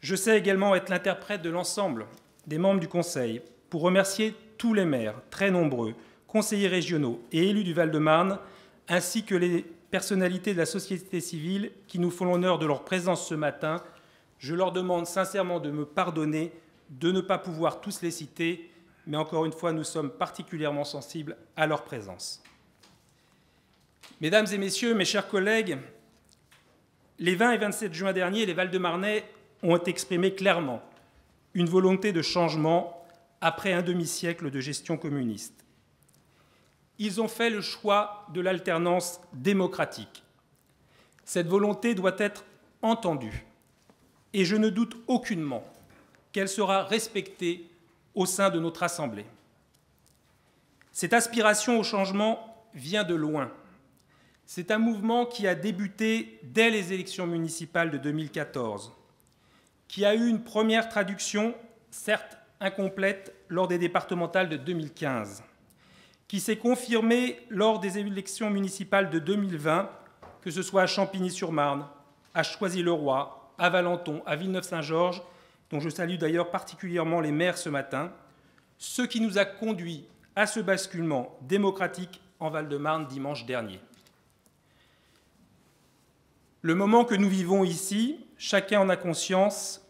Je sais également être l'interprète de l'ensemble des membres du Conseil pour remercier tous les maires, très nombreux, conseillers régionaux et élus du Val-de-Marne, ainsi que les personnalités de la société civile qui nous font l'honneur de leur présence ce matin. Je leur demande sincèrement de me pardonner de ne pas pouvoir tous les citer, mais encore une fois, nous sommes particulièrement sensibles à leur présence. Mesdames et messieurs, mes chers collègues, les 20 et 27 juin dernier, les Val-de-Marnais ont exprimé clairement une volonté de changement après un demi-siècle de gestion communiste. Ils ont fait le choix de l'alternance démocratique. Cette volonté doit être entendue et je ne doute aucunement qu'elle sera respectée au sein de notre Assemblée. Cette aspiration au changement vient de loin. C'est un mouvement qui a débuté dès les élections municipales de 2014, qui a eu une première traduction, certes incomplète, lors des départementales de 2015, qui s'est confirmée lors des élections municipales de 2020, que ce soit à Champigny-sur-Marne, à Choisy-le-Roi, à Valenton, à Villeneuve-Saint-Georges, dont je salue d'ailleurs particulièrement les maires ce matin, ce qui nous a conduits à ce basculement démocratique en Val-de-Marne dimanche dernier. Le moment que nous vivons ici, chacun en a conscience,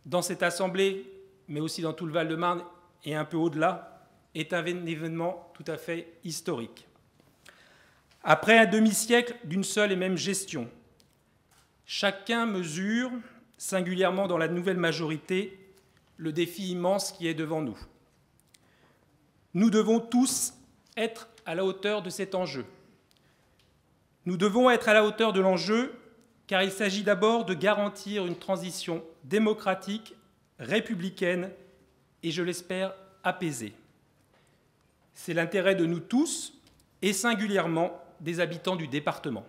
dans cette Assemblée, mais aussi dans tout le Val-de-Marne et un peu au-delà, est un événement tout à fait historique. Après un demi-siècle d'une seule et même gestion, chacun mesure, singulièrement dans la nouvelle majorité, le défi immense qui est devant nous. Nous devons tous être à la hauteur de cet enjeu. Nous devons être à la hauteur de l'enjeu car il s'agit d'abord de garantir une transition démocratique, républicaine et, je l'espère, apaisée. C'est l'intérêt de nous tous et singulièrement des habitants du département.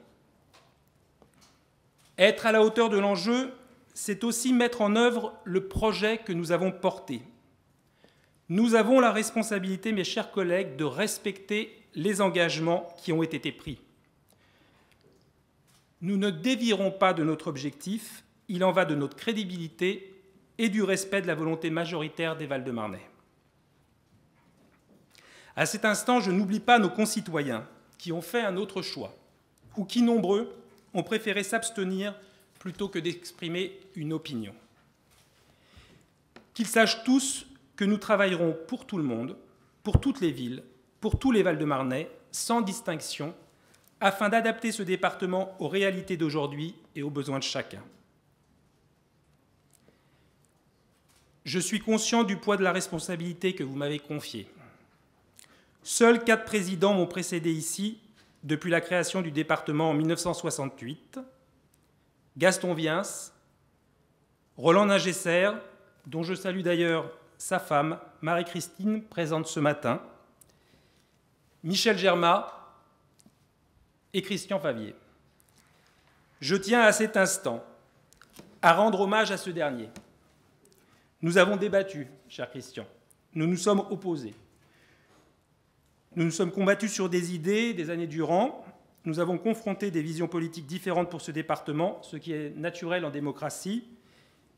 Être à la hauteur de l'enjeu, c'est aussi mettre en œuvre le projet que nous avons porté. Nous avons la responsabilité, mes chers collègues, de respecter les engagements qui ont été pris. Nous ne dévierons pas de notre objectif, il en va de notre crédibilité et du respect de la volonté majoritaire des Val-de-Marnais. À cet instant, je n'oublie pas nos concitoyens qui ont fait un autre choix, ou qui, nombreux, ont préféré s'abstenir plutôt que d'exprimer une opinion. Qu'ils sachent tous que nous travaillerons pour tout le monde, pour toutes les villes, pour tous les Val-de-Marnais, sans distinction, afin d'adapter ce département aux réalités d'aujourd'hui et aux besoins de chacun. Je suis conscient du poids de la responsabilité que vous m'avez confiée. Seuls 4 présidents m'ont précédé ici depuis la création du département en 1968. Gaston Viens, Roland Ningesser, dont je salue d'ailleurs sa femme, Marie-Christine, présente ce matin, Michel Germain et Christian Favier. Je tiens à cet instant à rendre hommage à ce dernier. Nous avons débattu, cher Christian. Nous nous sommes opposés. Nous nous sommes combattus sur des idées des années durant. Nous avons confronté des visions politiques différentes pour ce département, ce qui est naturel en démocratie.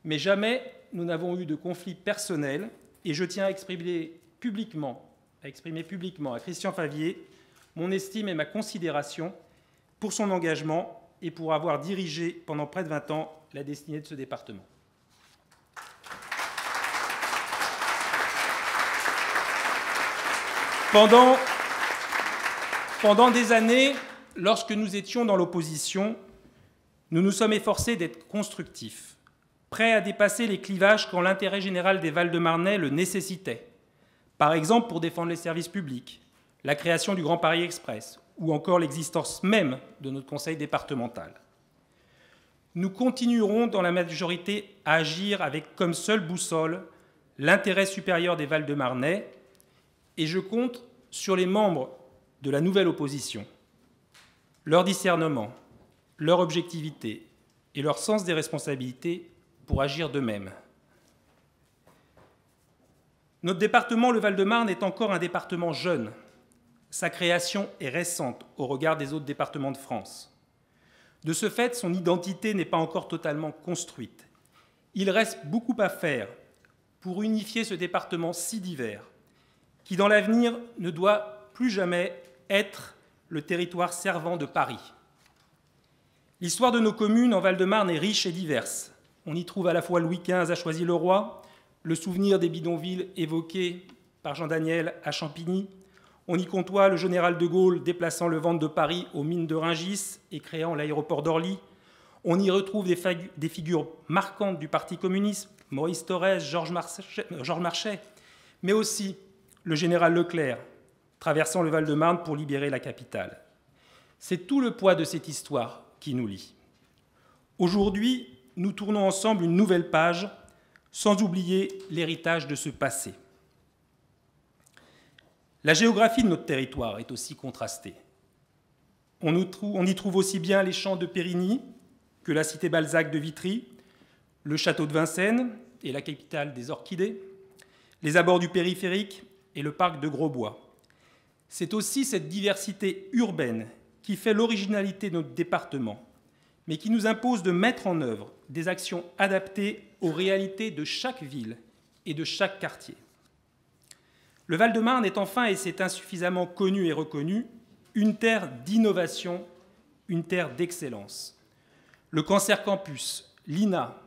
Mais jamais nous n'avons eu de conflit personnel. Et je tiens à exprimer publiquement à Christian Favier mon estime et ma considération pour son engagement et pour avoir dirigé pendant près de 20 ans la destinée de ce département. Pendant des années, lorsque nous étions dans l'opposition, nous nous sommes efforcés d'être constructifs, prêts à dépasser les clivages quand l'intérêt général des Val-de-Marnais le nécessitait. Par exemple, pour défendre les services publics, la création du Grand Paris Express ou encore l'existence même de notre conseil départemental. Nous continuerons dans la majorité à agir avec comme seule boussole l'intérêt supérieur des Val-de-Marnais et je compte sur les membres de la nouvelle opposition, leur discernement, leur objectivité et leur sens des responsabilités pour agir d'eux-mêmes. Notre département, le Val-de-Marne, est encore un département jeune. Sa création est récente au regard des autres départements de France. De ce fait, son identité n'est pas encore totalement construite. Il reste beaucoup à faire pour unifier ce département si divers, qui dans l'avenir ne doit plus jamais être le territoire servant de Paris. L'histoire de nos communes en Val-de-Marne est riche et diverse. On y trouve à la fois Louis XV à Choisy-le-Roi, le souvenir des bidonvilles évoqués par Jean Daniel à Champigny. On y côtoie le général de Gaulle déplaçant le ventre de Paris aux mines de Rungis et créant l'aéroport d'Orly. On y retrouve des figures marquantes du Parti communiste, Maurice Thorez, Georges Marchais, mais aussi le général Leclerc, traversant le Val-de-Marne pour libérer la capitale. C'est tout le poids de cette histoire qui nous lie. Aujourd'hui, nous tournons ensemble une nouvelle page, sans oublier l'héritage de ce passé. La géographie de notre territoire est aussi contrastée. On y trouve aussi bien les champs de Périgny que la cité Balzac de Vitry, le château de Vincennes et la capitale des orchidées, les abords du périphérique et le parc de Grosbois. C'est aussi cette diversité urbaine qui fait l'originalité de notre département, mais qui nous impose de mettre en œuvre des actions adaptées aux réalités de chaque ville et de chaque quartier. Le Val-de-Marne est enfin, et c'est insuffisamment connu et reconnu, une terre d'innovation, une terre d'excellence. Le Cancer Campus, l'INA,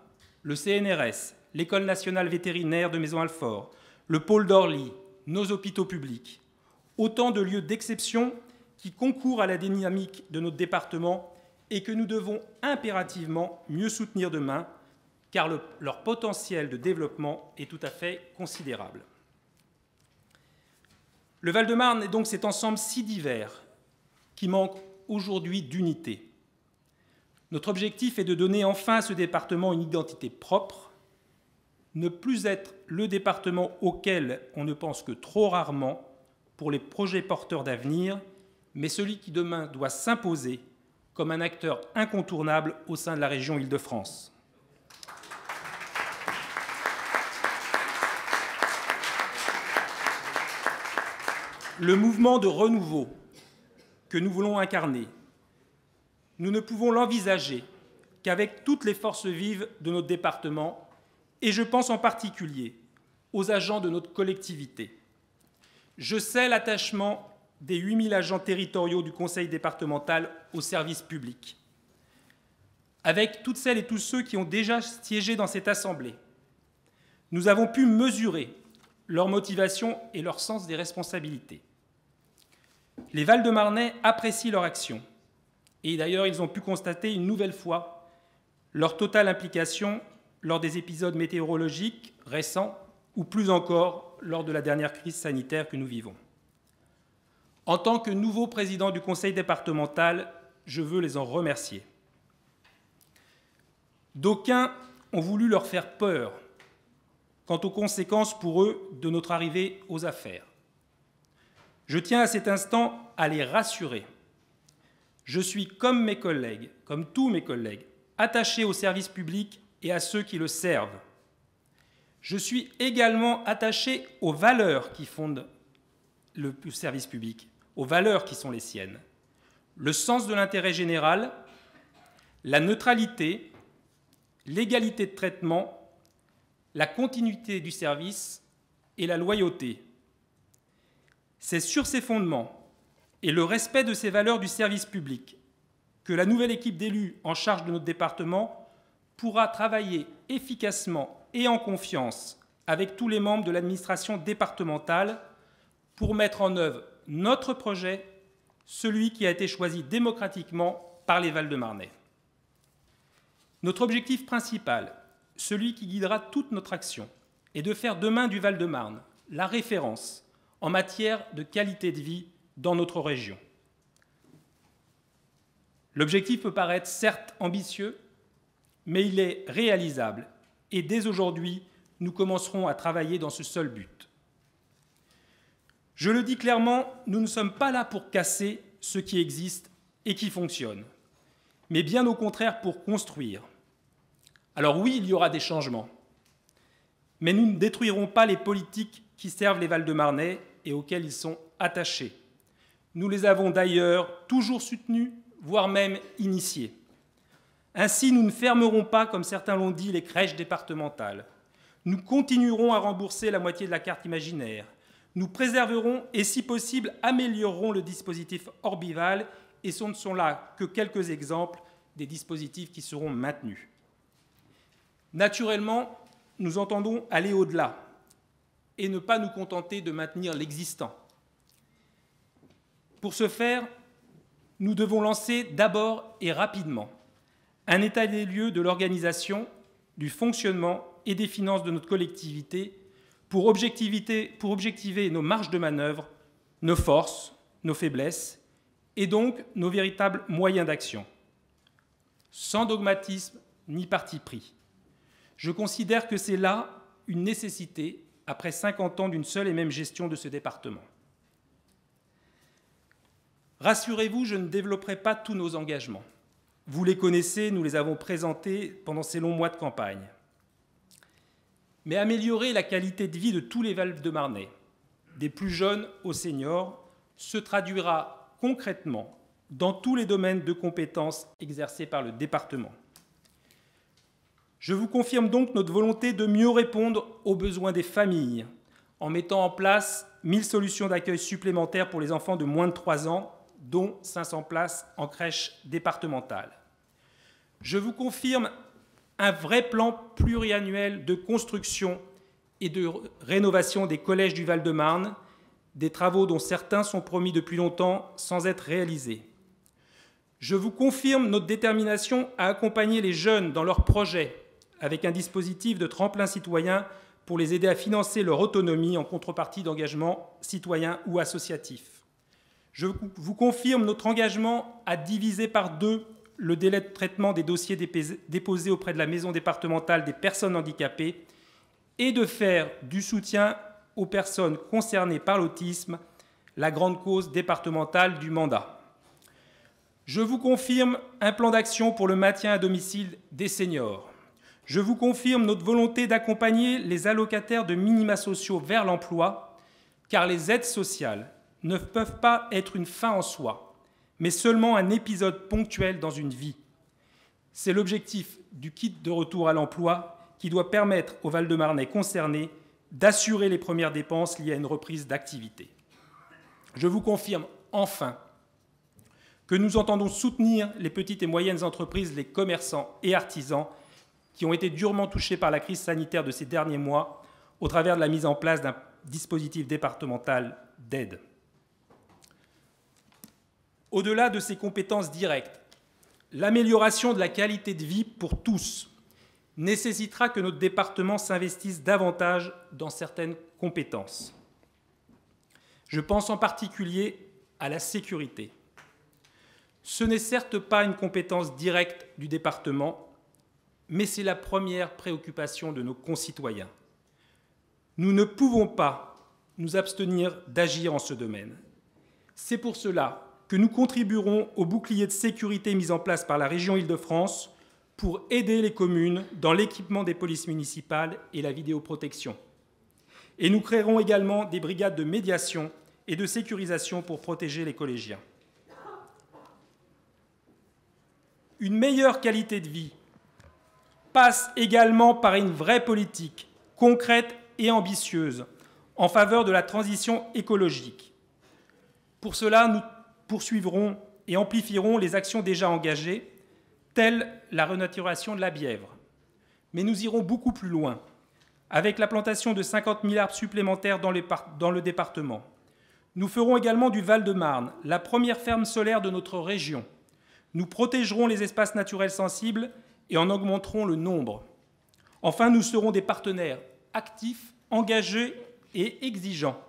le CNRS, l'École nationale vétérinaire de Maisons-Alfort, le pôle d'Orly, nos hôpitaux publics, autant de lieux d'exception qui concourent à la dynamique de notre département et que nous devons impérativement mieux soutenir demain, car leur potentiel de développement est tout à fait considérable. Le Val-de-Marne est donc cet ensemble si divers qui manque aujourd'hui d'unité. Notre objectif est de donner enfin à ce département une identité propre, ne plus être le département auquel on ne pense que trop rarement pour les projets porteurs d'avenir, mais celui qui demain doit s'imposer comme un acteur incontournable au sein de la région Île-de-France. Le mouvement de renouveau que nous voulons incarner, nous ne pouvons l'envisager qu'avec toutes les forces vives de notre département, et je pense en particulier aux agents de notre collectivité. Je sais l'attachement des 8000 agents territoriaux du Conseil départemental au service public. Avec toutes celles et tous ceux qui ont déjà siégé dans cette Assemblée, nous avons pu mesurer leur motivation et leur sens des responsabilités. Les Val-de-Marnais apprécient leur action. Et d'ailleurs, ils ont pu constater une nouvelle fois leur totale implication lors des épisodes météorologiques récents ou plus encore lors de la dernière crise sanitaire que nous vivons. En tant que nouveau président du conseil départemental, je veux les en remercier. D'aucuns ont voulu leur faire peur quant aux conséquences pour eux de notre arrivée aux affaires. Je tiens à cet instant à les rassurer. Je suis, comme mes collègues, comme tous mes collègues, attaché au service public et à ceux qui le servent. Je suis également attaché aux valeurs qui fondent le service public, aux valeurs qui sont les siennes. Le sens de l'intérêt général, la neutralité, l'égalité de traitement, la continuité du service et la loyauté. C'est sur ces fondements et le respect de ces valeurs du service public que la nouvelle équipe d'élus en charge de notre département pourra travailler efficacement et en confiance avec tous les membres de l'administration départementale pour mettre en œuvre notre projet, celui qui a été choisi démocratiquement par les Val-de-Marnais. Notre objectif principal, celui qui guidera toute notre action, est de faire demain du Val-de-Marne la référence en matière de qualité de vie dans notre région. L'objectif peut paraître certes ambitieux, mais il est réalisable et dès aujourd'hui, nous commencerons à travailler dans ce seul but. Je le dis clairement, nous ne sommes pas là pour casser ce qui existe et qui fonctionne, mais bien au contraire pour construire. Alors oui, il y aura des changements, mais nous ne détruirons pas les politiques qui servent les Val-de-Marnais et auxquelles ils sont attachés. Nous les avons d'ailleurs toujours soutenus, voire même initiés. Ainsi, nous ne fermerons pas, comme certains l'ont dit, les crèches départementales. Nous continuerons à rembourser la moitié de la carte imaginaire. Nous préserverons et, si possible, améliorerons le dispositif Orbival, et ce ne sont là que quelques exemples des dispositifs qui seront maintenus. Naturellement, nous entendons aller au-delà et ne pas nous contenter de maintenir l'existant. Pour ce faire, nous devons lancer d'abord et rapidement un état des lieux de l'organisation, du fonctionnement et des finances de notre collectivité pour objectiver nos marges de manœuvre, nos forces, nos faiblesses et donc nos véritables moyens d'action, sans dogmatisme ni parti pris. Je considère que c'est là une nécessité après 50 ans d'une seule et même gestion de ce département. Rassurez-vous, je ne développerai pas tous nos engagements. Vous les connaissez, nous les avons présentés pendant ces longs mois de campagne. Mais améliorer la qualité de vie de tous les Val-de-Marnais, des plus jeunes aux seniors, se traduira concrètement dans tous les domaines de compétences exercés par le département. Je vous confirme donc notre volonté de mieux répondre aux besoins des familles en mettant en place 1000 solutions d'accueil supplémentaires pour les enfants de moins de 3 ans, dont 500 places en crèche départementale. Je vous confirme un vrai plan pluriannuel de construction et de rénovation des collèges du Val-de-Marne, des travaux dont certains sont promis depuis longtemps sans être réalisés. Je vous confirme notre détermination à accompagner les jeunes dans leurs projets avec un dispositif de tremplin citoyen pour les aider à financer leur autonomie en contrepartie d'engagements citoyens ou associatifs. Je vous confirme notre engagement à diviser par 2 le délai de traitement des dossiers déposés auprès de la Maison départementale des personnes handicapées et de faire du soutien aux personnes concernées par l'autisme la grande cause départementale du mandat. Je vous confirme un plan d'action pour le maintien à domicile des seniors. Je vous confirme notre volonté d'accompagner les allocataires de minima sociaux vers l'emploi, car les aides sociales ne peuvent pas être une fin en soi, mais seulement un épisode ponctuel dans une vie. C'est l'objectif du kit de retour à l'emploi qui doit permettre aux Val-de-Marnais concernés d'assurer les premières dépenses liées à une reprise d'activité. Je vous confirme enfin que nous entendons soutenir les petites et moyennes entreprises, les commerçants et artisans qui ont été durement touchés par la crise sanitaire de ces derniers mois au travers de la mise en place d'un dispositif départemental d'aide. Au-delà de ces compétences directes, l'amélioration de la qualité de vie pour tous nécessitera que notre département s'investisse davantage dans certaines compétences. Je pense en particulier à la sécurité. Ce n'est certes pas une compétence directe du département, mais c'est la première préoccupation de nos concitoyens. Nous ne pouvons pas nous abstenir d'agir en ce domaine. C'est pour cela que nous contribuerons au bouclier de sécurité mis en place par la région Île-de-France pour aider les communes dans l'équipement des polices municipales et la vidéoprotection. Et nous créerons également des brigades de médiation et de sécurisation pour protéger les collégiens. Une meilleure qualité de vie passe également par une vraie politique concrète et ambitieuse en faveur de la transition écologique. Pour cela, nous poursuivrons et amplifierons les actions déjà engagées, telles la renaturation de la Bièvre. Mais nous irons beaucoup plus loin, avec la plantation de 50 000 arbres supplémentaires dans le département. Nous ferons également du Val-de-Marne la première ferme solaire de notre région. Nous protégerons les espaces naturels sensibles et en augmenterons le nombre. Enfin, nous serons des partenaires actifs, engagés et exigeants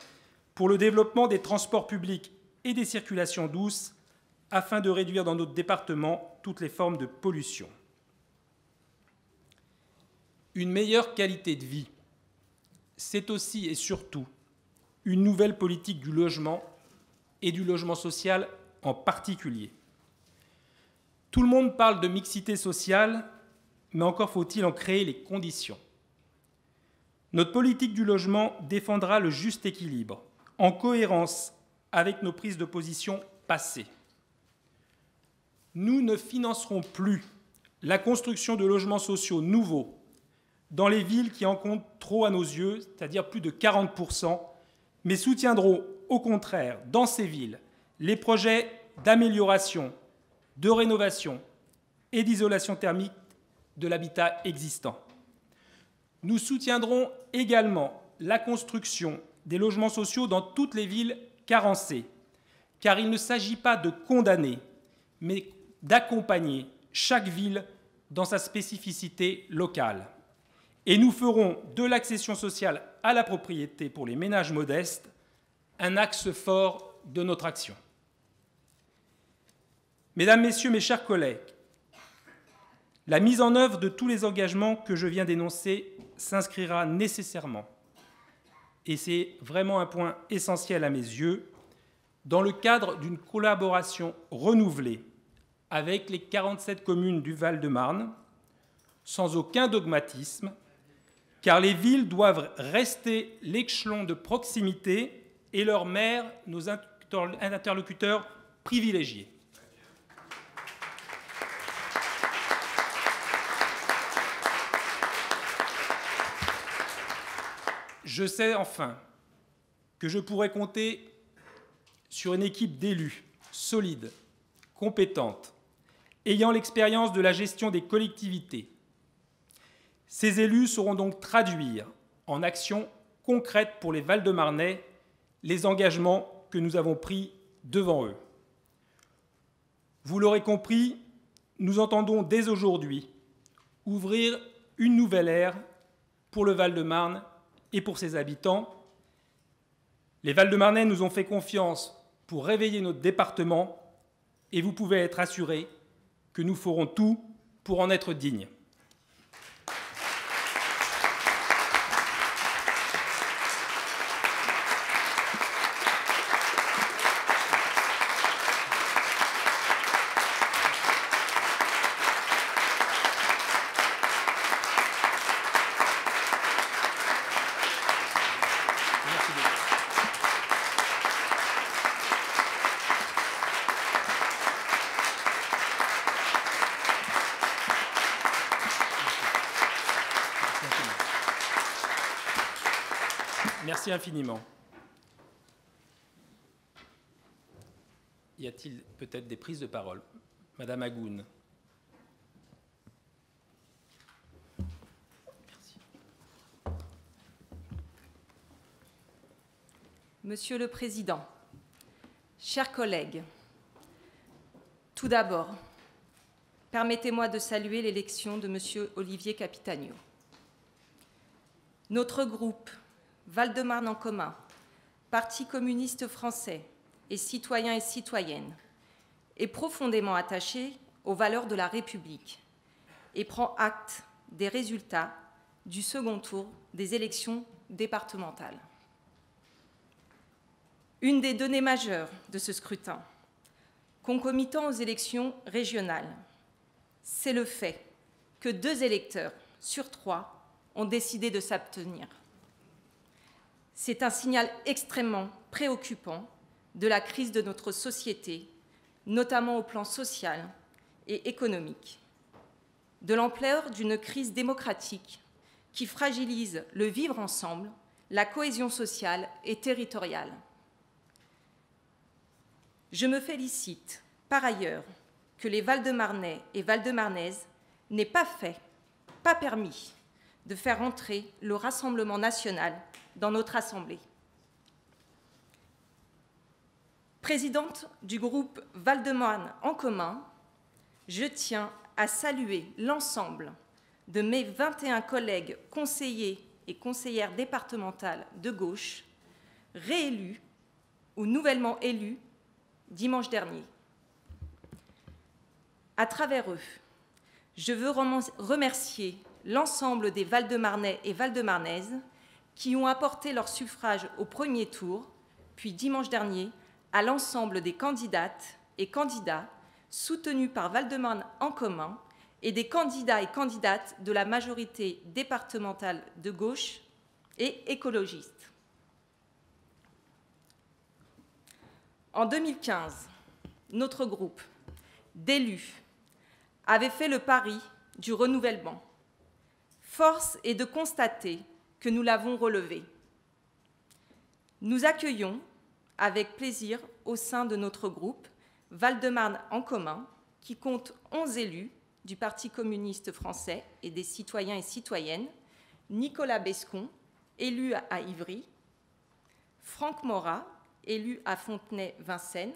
pour le développement des transports publics et des circulations douces afin de réduire dans notre département toutes les formes de pollution. Une meilleure qualité de vie, c'est aussi et surtout une nouvelle politique du logement et du logement social en particulier. Tout le monde parle de mixité sociale, mais encore faut-il en créer les conditions. Notre politique du logement défendra le juste équilibre, en cohérence avec nos prises de position passées. Nous ne financerons plus la construction de logements sociaux nouveaux dans les villes qui en comptent trop à nos yeux, c'est-à-dire plus de 40%, mais soutiendrons au contraire, dans ces villes, les projets d'amélioration, de rénovation et d'isolation thermique de l'habitat existant. Nous soutiendrons également la construction des logements sociaux dans toutes les villes carencées, car il ne s'agit pas de condamner, mais d'accompagner chaque ville dans sa spécificité locale. Et nous ferons de l'accession sociale à la propriété pour les ménages modestes un axe fort de notre action. Mesdames, Messieurs, mes chers collègues, la mise en œuvre de tous les engagements que je viens d'énoncer s'inscrira nécessairement, et c'est vraiment un point essentiel à mes yeux, dans le cadre d'une collaboration renouvelée avec les 47 communes du Val-de-Marne, sans aucun dogmatisme, car les villes doivent rester l'échelon de proximité et leurs maires nos interlocuteurs privilégiés. Je sais enfin que je pourrai compter sur une équipe d'élus solides, compétentes, ayant l'expérience de la gestion des collectivités. Ces élus sauront donc traduire en actions concrètes pour les Val-de-Marnais les engagements que nous avons pris devant eux. Vous l'aurez compris, nous entendons dès aujourd'hui ouvrir une nouvelle ère pour le Val-de-Marne et pour ses habitants. Les Val-de-Marnais nous ont fait confiance pour réveiller notre département et vous pouvez être assurés que nous ferons tout pour en être dignes. Merci infiniment. Y a-t-il peut-être des prises de parole? Madame Agoun. Merci. Monsieur le Président, chers collègues, tout d'abord, permettez-moi de saluer l'élection de Monsieur Olivier Capitagno. Notre groupe Val-de-Marne en commun, Parti communiste français et citoyens et citoyennes, est profondément attaché aux valeurs de la République et prend acte des résultats du second tour des élections départementales. Une des données majeures de ce scrutin, concomitant aux élections régionales, c'est le fait que 2 électeurs sur 3 ont décidé de s'abstenir. C'est un signal extrêmement préoccupant de la crise de notre société, notamment au plan social et économique, de l'ampleur d'une crise démocratique qui fragilise le vivre ensemble, la cohésion sociale et territoriale. Je me félicite par ailleurs que les Val-de-Marnais et Val-de-Marnaises n'aient pas permis de faire entrer le Rassemblement national dans notre Assemblée. Présidente du groupe Val-de-Marne en commun, je tiens à saluer l'ensemble de mes 21 collègues conseillers et conseillères départementales de gauche, réélus ou nouvellement élus dimanche dernier. À travers eux, je veux remercier l'ensemble des Val-de-Marnais et Val-de-Marnaises qui ont apporté leur suffrage au premier tour, puis dimanche dernier, à l'ensemble des candidates et candidats soutenus par Val-de-Marne en commun et des candidats et candidates de la majorité départementale de gauche et écologiste. En 2015, notre groupe d'élus avait fait le pari du renouvellement. Force est de constater que nous l'avons relevé. Nous accueillons avec plaisir au sein de notre groupe Val-de-Marne en commun, qui compte 11 élus du Parti communiste français et des citoyens et citoyennes, Nicolas Bescon, élu à Ivry, Franck Morat, élu à Fontenay-Vincennes,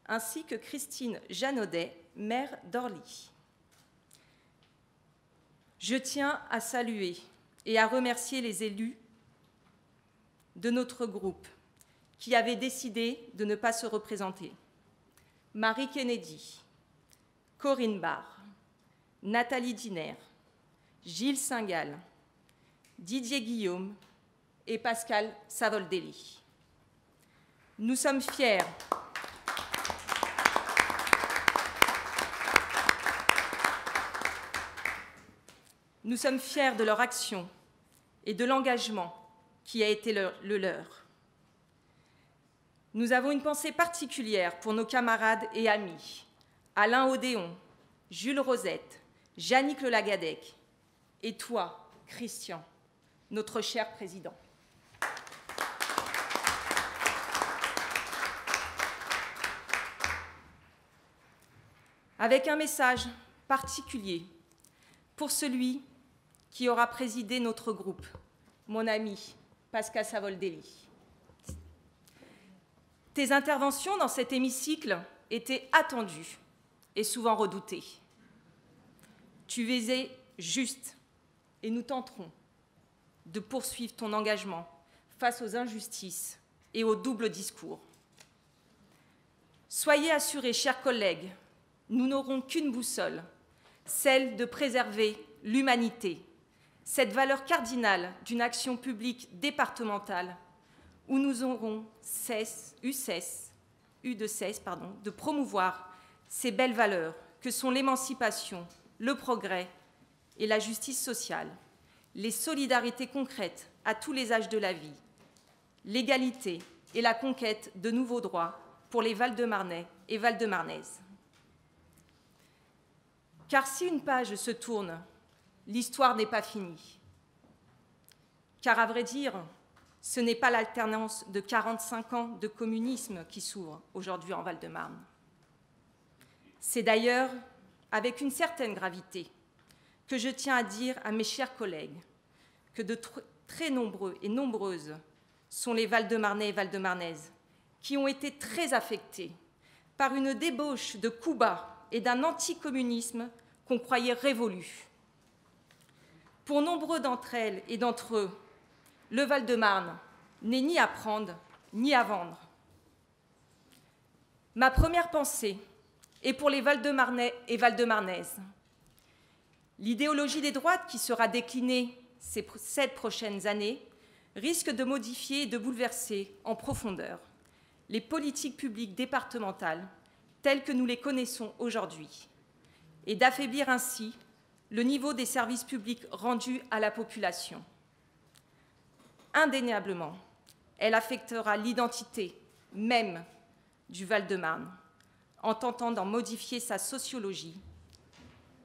ainsi que Christine Jeannaudet, maire d'Orly. Je tiens à saluer et à remercier les élus de notre groupe qui avaient décidé de ne pas se représenter. Marie Kennedy, Corinne Barre, Nathalie Diner, Gilles Saint-Gall, Didier Guillaume et Pascal Savoldelli. Nous sommes fiers de leur action et de l'engagement qui a été le leur. Nous avons une pensée particulière pour nos camarades et amis, Alain Odéon, Jules Rosette, Yannick Le Lagadec et toi, Christian, notre cher président. Avec un message particulier pour celui qui aura présidé notre groupe, mon ami Pascal Savoldelli. Tes interventions dans cet hémicycle étaient attendues et souvent redoutées. Tu visais juste et nous tenterons de poursuivre ton engagement face aux injustices et aux doubles discours. Soyez assurés, chers collègues, nous n'aurons qu'une boussole, celle de préserver l'humanité, cette valeur cardinale d'une action publique départementale où nous aurons eu de cesse de promouvoir ces belles valeurs que sont l'émancipation, le progrès et la justice sociale, les solidarités concrètes à tous les âges de la vie, l'égalité et la conquête de nouveaux droits pour les Val-de-Marnais et Val-de-Marnaises. Car si une page se tourne, l'histoire n'est pas finie. Car à vrai dire, ce n'est pas l'alternance de 45 ans de communisme qui s'ouvre aujourd'hui en Val-de-Marne. C'est d'ailleurs avec une certaine gravité que je tiens à dire à mes chers collègues que de très nombreux et nombreuses sont les Val-de-Marnais et Val-de-Marnaises, qui ont été très affectés par une débauche de coups bas et d'un anticommunisme qu'on croyait révolu. Pour nombreux d'entre elles et d'entre eux, le Val-de-Marne n'est ni à prendre ni à vendre. Ma première pensée est pour les Val-de-Marnais et Val-de-Marnaises. L'idéologie des droites qui sera déclinée ces 7 prochaines années risque de modifier et de bouleverser en profondeur les politiques publiques départementales telles que nous les connaissons aujourd'hui et d'affaiblir ainsi le niveau des services publics rendus à la population. Indéniablement, elle affectera l'identité même du Val-de-Marne en tentant d'en modifier sa sociologie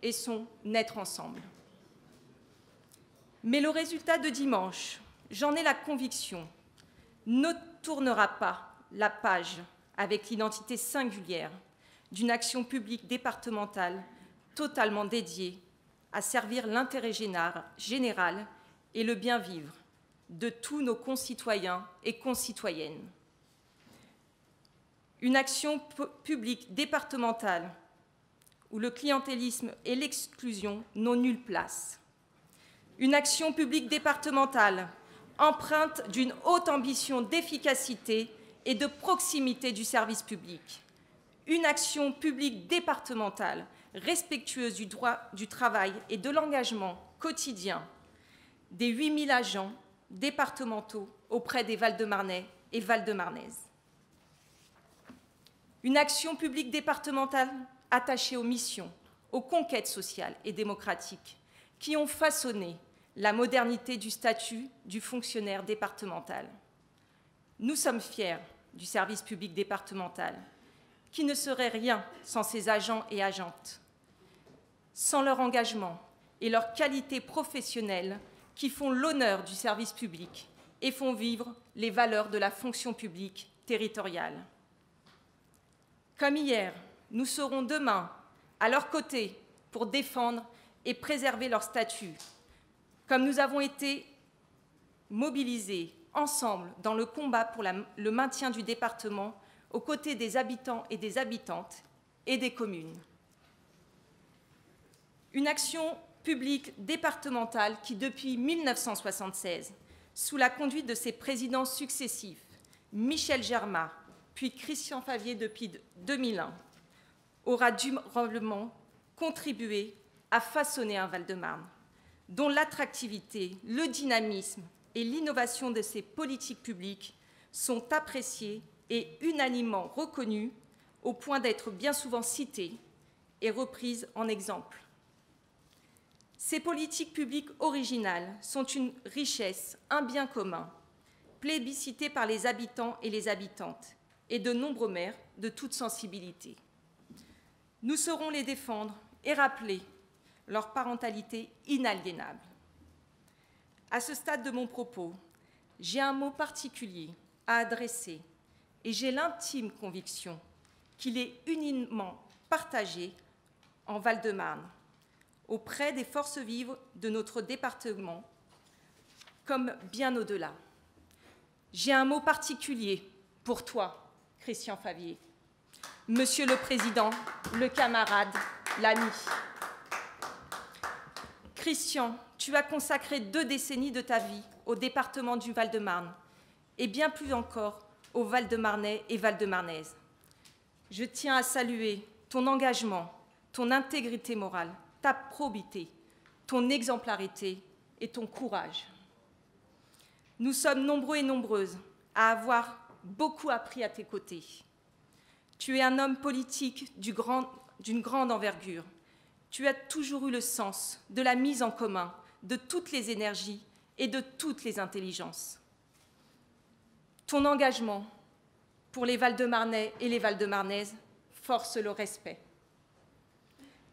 et son être ensemble. Mais le résultat de dimanche, j'en ai la conviction, ne tournera pas la page avec l'identité singulière d'une action publique départementale totalement dédiée à servir l'intérêt général et le bien-vivre de tous nos concitoyens et concitoyennes. Une action publique départementale où le clientélisme et l'exclusion n'ont nulle place. Une action publique départementale empreinte d'une haute ambition d'efficacité et de proximité du service public. Une action publique départementale respectueuse du droit du travail et de l'engagement quotidien des 8000 agents départementaux auprès des Val-de-Marnais et Val-de-Marnaises. Une action publique départementale attachée aux missions, aux conquêtes sociales et démocratiques qui ont façonné la modernité du statut du fonctionnaire départemental. Nous sommes fiers du service public départemental, qui ne serait rien sans ses agents et agentes, sans leur engagement et leur qualité professionnelle qui font l'honneur du service public et font vivre les valeurs de la fonction publique territoriale. Comme hier, nous serons demain à leur côté pour défendre et préserver leur statut, comme nous avons été mobilisés ensemble dans le combat pour le maintien du département aux côtés des habitants et des habitantes et des communes. Une action publique départementale qui, depuis 1976, sous la conduite de ses présidents successifs, Michel Germain, puis Christian Favier depuis 2001, aura durablement contribué à façonner un Val-de-Marne, dont l'attractivité, le dynamisme et l'innovation de ses politiques publiques sont appréciés et unanimement reconnus au point d'être bien souvent cités et reprises en exemple. Ces politiques publiques originales sont une richesse, un bien commun, plébiscité par les habitants et les habitantes et de nombreux maires de toute sensibilité. Nous saurons les défendre et rappeler leur parentalité inaliénable. À ce stade de mon propos, j'ai un mot particulier à adresser et j'ai l'intime conviction qu'il est unanimement partagé en Val-de-Marne, auprès des forces vives de notre département, comme bien au-delà. J'ai un mot particulier pour toi, Christian Favier, Monsieur le Président, le camarade, l'ami. Christian, tu as consacré 2 décennies de ta vie au département du Val-de-Marne et bien plus encore aux Val-de-Marnais et Val-de-Marnaises. Je tiens à saluer ton engagement, ton intégrité morale, ta probité, ton exemplarité et ton courage. Nous sommes nombreux et nombreuses à avoir beaucoup appris à tes côtés. Tu es un homme politique d'une grande envergure. Tu as toujours eu le sens de la mise en commun de toutes les énergies et de toutes les intelligences. Ton engagement pour les Val-de-Marnais et les Val-de-Marnaises force le respect.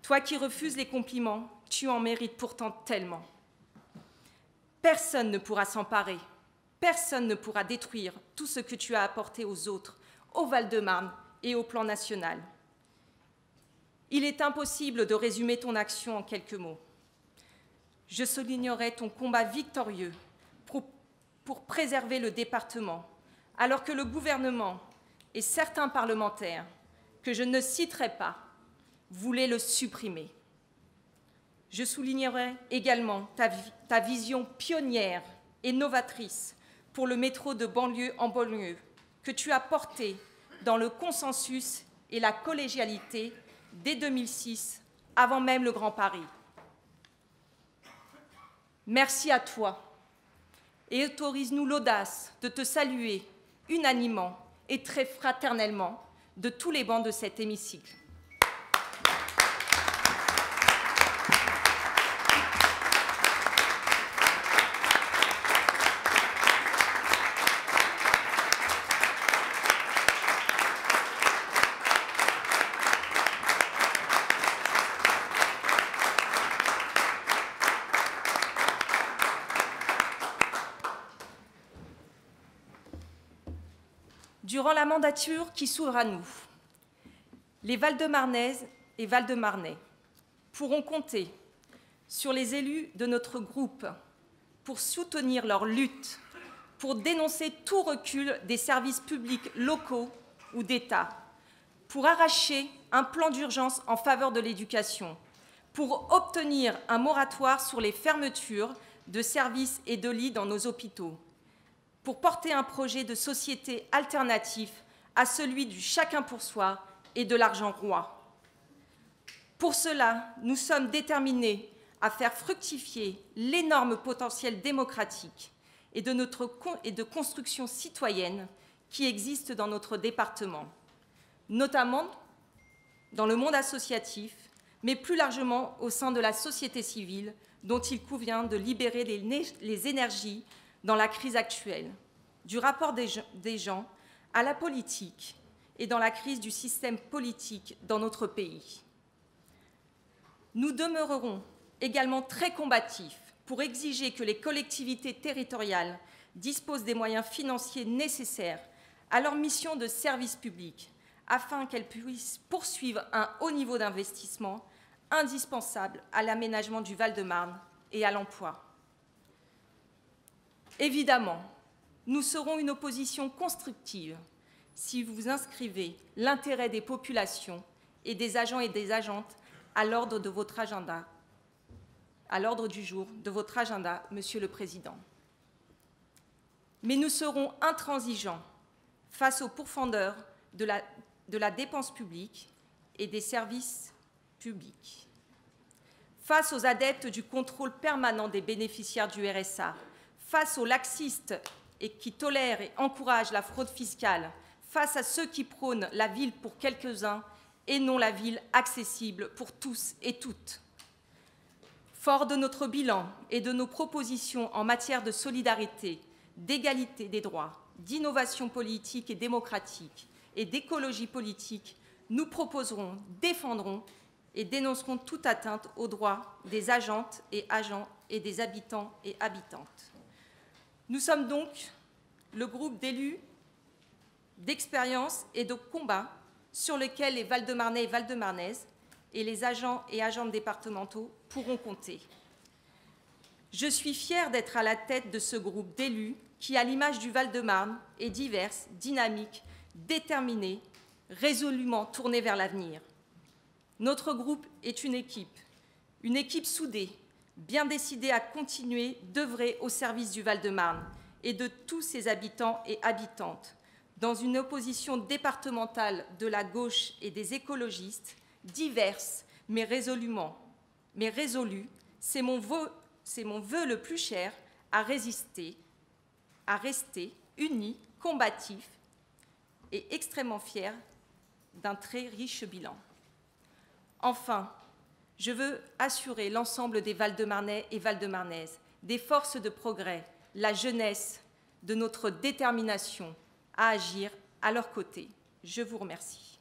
Toi qui refuses les compliments, tu en mérites pourtant tellement. Personne ne pourra s'emparer, personne ne pourra détruire tout ce que tu as apporté aux autres, au Val-de-Marne et au plan national. Il est impossible de résumer ton action en quelques mots. Je soulignerai ton combat victorieux pour préserver le département, alors que le gouvernement et certains parlementaires, que je ne citerai pas, voulaient le supprimer. Je soulignerai également ta vision pionnière et novatrice pour le métro de banlieue en banlieue, que tu as porté dans le consensus et la collégialité dès 2006, avant même le Grand Paris. Merci à toi et autorise-nous l'audace de te saluer unanimement et très fraternellement de tous les bancs de cet hémicycle. Durant la mandature qui s'ouvre à nous, les Val-de-Marnaises et Val-de-Marnais pourront compter sur les élus de notre groupe pour soutenir leur lutte, pour dénoncer tout recul des services publics locaux ou d'État, pour arracher un plan d'urgence en faveur de l'éducation, pour obtenir un moratoire sur les fermetures de services et de lits dans nos hôpitaux, pour porter un projet de société alternatif à celui du chacun pour soi et de l'argent roi. Pour cela, nous sommes déterminés à faire fructifier l'énorme potentiel démocratique et de construction citoyenne qui existe dans notre département, notamment dans le monde associatif, mais plus largement au sein de la société civile, dont il convient de libérer les énergies dans la crise actuelle, du rapport des gens à la politique et dans la crise du système politique dans notre pays. Nous demeurerons également très combatifs pour exiger que les collectivités territoriales disposent des moyens financiers nécessaires à leur mission de service public afin qu'elles puissent poursuivre un haut niveau d'investissement indispensable à l'aménagement du Val-de-Marne et à l'emploi. Évidemment, nous serons une opposition constructive si vous inscrivez l'intérêt des populations et des agents et des agentes à l'ordre de votre agenda, à l'ordre du jour de votre agenda, Monsieur le Président. Mais nous serons intransigeants face aux pourfendeurs de la dépense publique et des services publics, face aux adeptes du contrôle permanent des bénéficiaires du RSA, face aux laxistes et qui tolèrent et encouragent la fraude fiscale, face à ceux qui prônent la ville pour quelques-uns et non la ville accessible pour tous et toutes. Fort de notre bilan et de nos propositions en matière de solidarité, d'égalité des droits, d'innovation politique et démocratique et d'écologie politique, nous proposerons, défendrons et dénoncerons toute atteinte aux droits des agentes et agents et des habitants et habitantes. Nous sommes donc le groupe d'élus, d'expérience et de combat sur lequel les Val-de-Marnais et Val-de-Marnaises et les agents et agentes départementaux pourront compter. Je suis fière d'être à la tête de ce groupe d'élus qui, à l'image du Val-de-Marne, est divers, dynamique, déterminé, résolument tourné vers l'avenir. Notre groupe est une équipe soudée, bien décidée à continuer d'œuvrer au service du Val-de-Marne et de tous ses habitants et habitantes, dans une opposition départementale de la gauche et des écologistes, diverses mais résolue, c'est mon vœu le plus cher à rester unis, combatifs et extrêmement fiers d'un très riche bilan. Enfin, je veux assurer l'ensemble des Val-de-Marnais et Val-de-Marnaises, des forces de progrès, la jeunesse, de notre détermination à agir à leur côté. Je vous remercie.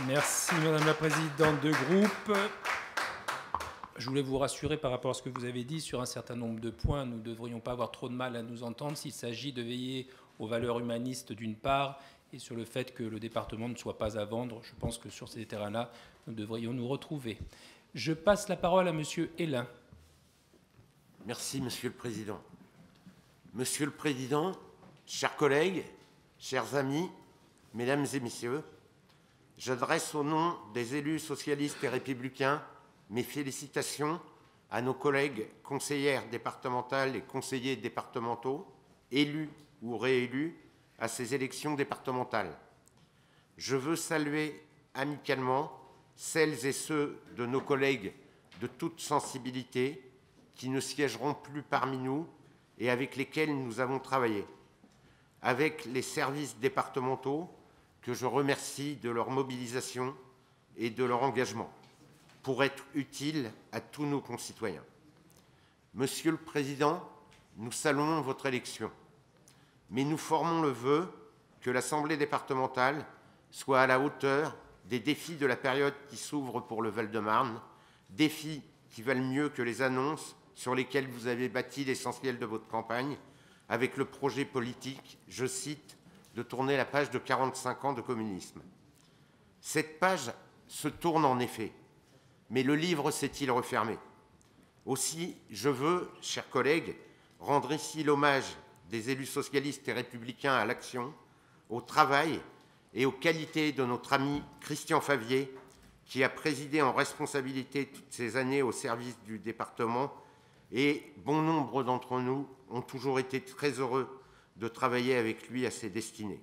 Merci, Madame la Présidente de groupe. Je voulais vous rassurer par rapport à ce que vous avez dit sur un certain nombre de points. Nous ne devrions pas avoir trop de mal à nous entendre s'il s'agit de veiller aux valeurs humanistes d'une part et sur le fait que le département ne soit pas à vendre. Je pense que sur ces terrains-là, nous devrions nous retrouver. Je passe la parole à Monsieur Hélin. Merci, Monsieur le Président. Monsieur le Président, chers collègues, chers amis, Mesdames et Messieurs, j'adresse au nom des élus socialistes et républicains mes félicitations à nos collègues conseillères départementales et conseillers départementaux, élus ou réélus à ces élections départementales. Je veux saluer amicalement celles et ceux de nos collègues de toute sensibilité qui ne siégeront plus parmi nous et avec lesquels nous avons travaillé, avec les services départementaux que je remercie de leur mobilisation et de leur engagement pour être utiles à tous nos concitoyens. Monsieur le Président, nous saluons votre élection, mais nous formons le vœu que l'Assemblée départementale soit à la hauteur des défis de la période qui s'ouvre pour le Val-de-Marne, défis qui valent mieux que les annonces sur lesquelles vous avez bâti l'essentiel de votre campagne, avec le projet politique, je cite, de tourner la page de 45 ans de communisme. Cette page se tourne en effet, mais le livre s'est-il refermé? Aussi, je veux, chers collègues, rendre ici l'hommage des élus socialistes et républicains à l'action, au travail et aux qualités de notre ami Christian Favier, qui a présidé en responsabilité toutes ces années au service du département, et bon nombre d'entre nous ont toujours été très heureux de travailler avec lui à ses destinées.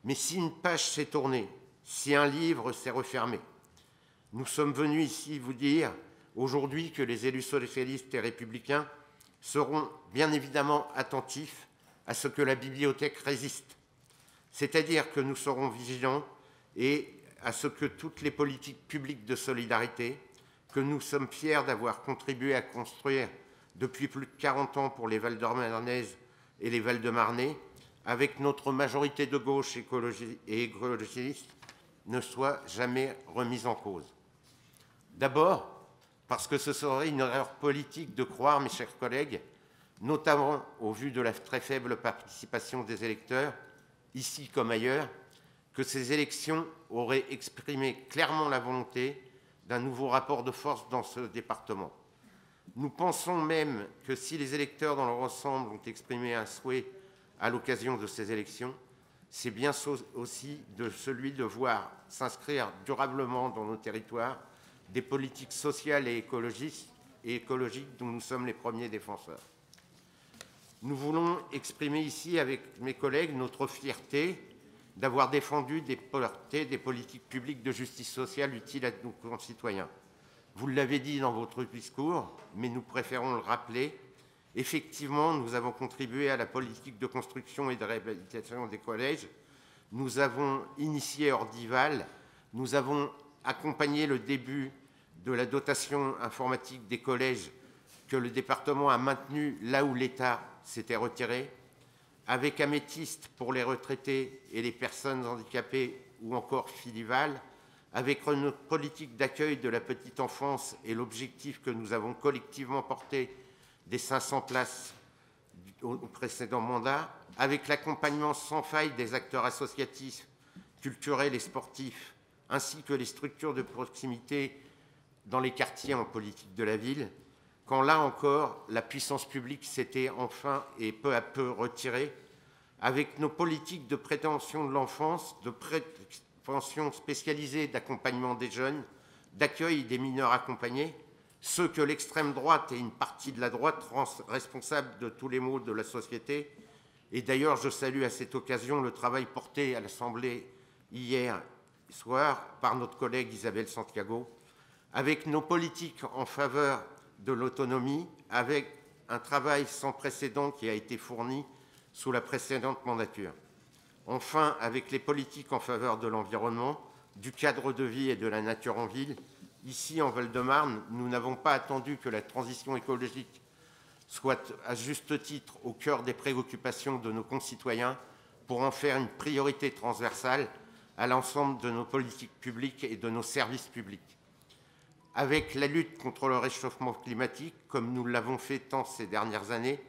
Mais si une page s'est tournée, si un livre s'est refermé, nous sommes venus ici vous dire aujourd'hui que les élus socialistes et républicains seront bien évidemment attentifs à ce que la bibliothèque résiste, c'est-à-dire que nous serons vigilants et à ce que toutes les politiques publiques de solidarité que nous sommes fiers d'avoir contribué à construire depuis plus de 40 ans pour les Val-de-Marnaises et les Val-de-Marnais, avec notre majorité de gauche et écologiste, ne soient jamais remises en cause. D'abord, parce que ce serait une erreur politique de croire, mes chers collègues, notamment au vu de la très faible participation des électeurs, ici comme ailleurs, que ces élections auraient exprimé clairement la volonté d'un nouveau rapport de force dans ce département. Nous pensons même que si les électeurs dans leur ensemble ont exprimé un souhait à l'occasion de ces élections, c'est bien aussi de celui de voir s'inscrire durablement dans nos territoires des politiques sociales et écologiques dont nous sommes les premiers défenseurs. Nous voulons exprimer ici avec mes collègues notre fierté d'avoir défendu des politiques publiques de justice sociale utiles à nos concitoyens. Vous l'avez dit dans votre discours, mais nous préférons le rappeler. Effectivement, nous avons contribué à la politique de construction et de réhabilitation des collèges. Nous avons initié Ordival. Nous avons accompagné le début de la dotation informatique des collèges que le département a maintenu là où l'État s'était retiré. Avec Améthyste pour les retraités et les personnes handicapées ou encore Philival, avec notre politique d'accueil de la petite enfance et l'objectif que nous avons collectivement porté des 500 places au précédent mandat, avec l'accompagnement sans faille des acteurs associatifs, culturels et sportifs, ainsi que les structures de proximité dans les quartiers en politique de la ville, quand là encore, la puissance publique s'était enfin et peu à peu retirée, avec nos politiques de prévention de l'enfance, de prévention spécialisée d'accompagnement des jeunes, d'accueil des mineurs accompagnés, ceux que l'extrême droite et une partie de la droite rendent responsables de tous les maux de la société. Et d'ailleurs, je salue à cette occasion le travail porté à l'Assemblée hier soir par notre collègue Isabelle Santiago, avec nos politiques en faveur de l'autonomie, avec un travail sans précédent qui a été fourni sous la précédente mandature. Enfin, avec les politiques en faveur de l'environnement, du cadre de vie et de la nature en ville, ici en Val-de-Marne, nous n'avons pas attendu que la transition écologique soit à juste titre au cœur des préoccupations de nos concitoyens pour en faire une priorité transversale à l'ensemble de nos politiques publiques et de nos services publics. Avec la lutte contre le réchauffement climatique, comme nous l'avons fait tant ces dernières années,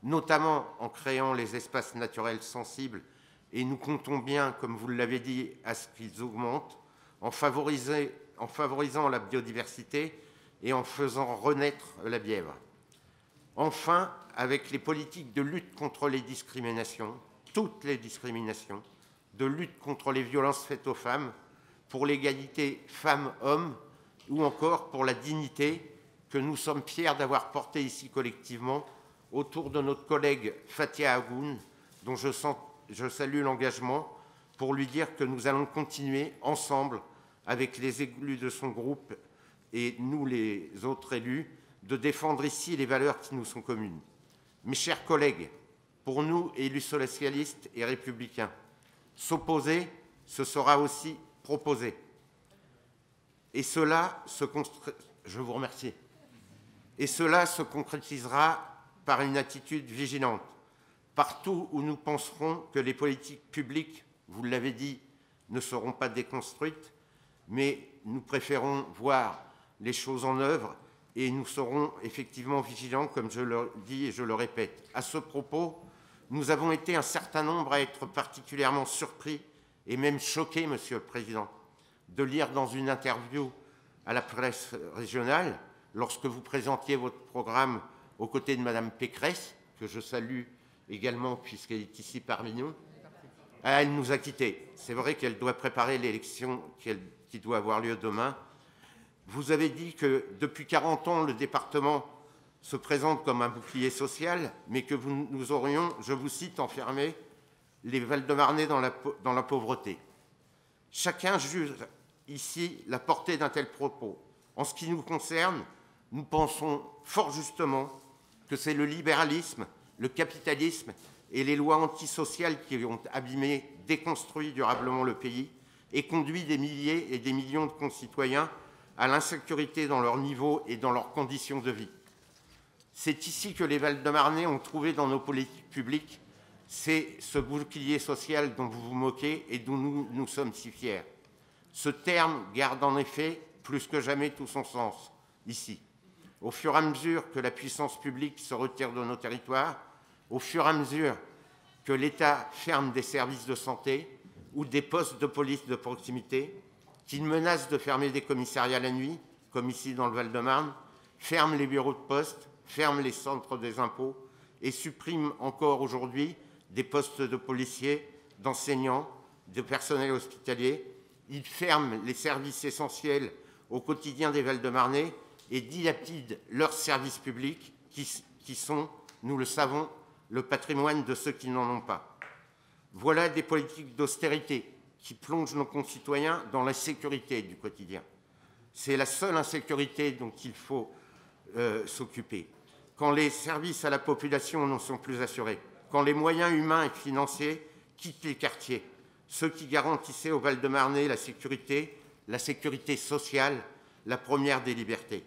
notamment en créant les espaces naturels sensibles et nous comptons bien, comme vous l'avez dit, à ce qu'ils augmentent, en favorisant la biodiversité et en faisant renaître la Bièvre. Enfin, avec les politiques de lutte contre les discriminations, toutes les discriminations, de lutte contre les violences faites aux femmes, pour l'égalité femmes-hommes ou encore pour la dignité que nous sommes fiers d'avoir portée ici collectivement autour de notre collègue Fathia Agoun, dont je salue l'engagement pour lui dire que nous allons continuer ensemble avec les élus de son groupe et nous les autres élus de défendre ici les valeurs qui nous sont communes. Mes chers collègues, pour nous, élus socialistes et républicains, s'opposer, ce sera aussi proposer. Et cela je vous remercie. Et cela se concrétisera par une attitude vigilante. Partout où nous penserons que les politiques publiques, vous l'avez dit, ne seront pas déconstruites, mais nous préférons voir les choses en œuvre et nous serons effectivement vigilants, comme je le dis et je le répète. À ce propos, nous avons été un certain nombre à être particulièrement surpris et même choqués, Monsieur le Président, de lire dans une interview à la presse régionale, lorsque vous présentiez votre programme aux côtés de Madame Pécresse, que je salue également puisqu'elle est ici parmi nous. Elle nous a quittés. C'est vrai qu'elle doit préparer l'élection qui doit avoir lieu demain. Vous avez dit que depuis 40 ans, le département se présente comme un bouclier social, mais que nous aurions, je vous cite, enfermé les Val-de-Marnais dans la pauvreté. Chacun juge ici la portée d'un tel propos. En ce qui nous concerne, nous pensons fort justement que c'est le libéralisme, le capitalisme et les lois antisociales qui ont abîmé, déconstruit durablement le pays et conduit des milliers et des millions de concitoyens à l'insécurité dans leur niveau et dans leurs conditions de vie. C'est ici que les Val-de-Marnais ont trouvé dans nos politiques publiques, c'est ce bouclier social dont vous vous moquez et dont nous sommes si fiers. Ce terme garde en effet plus que jamais tout son sens ici. Au fur et à mesure que la puissance publique se retire de nos territoires, au fur et à mesure que l'État ferme des services de santé ou des postes de police de proximité, qu'il menace de fermer des commissariats la nuit, comme ici dans le Val-de-Marne, ferme les bureaux de poste, ferme les centres des impôts et supprime encore aujourd'hui des postes de policiers, d'enseignants, de personnel hospitalier. Il ferme les services essentiels au quotidien des Val-de-Marnais et dilapide leurs services publics qui sont, nous le savons, le patrimoine de ceux qui n'en ont pas. Voilà des politiques d'austérité qui plongent nos concitoyens dans l'insécurité du quotidien. C'est la seule insécurité dont il faut s'occuper. Quand les services à la population n'en sont plus assurés, quand les moyens humains et financiers quittent les quartiers, ceux qui garantissaient au Val-de-Marnais la sécurité sociale, la première des libertés.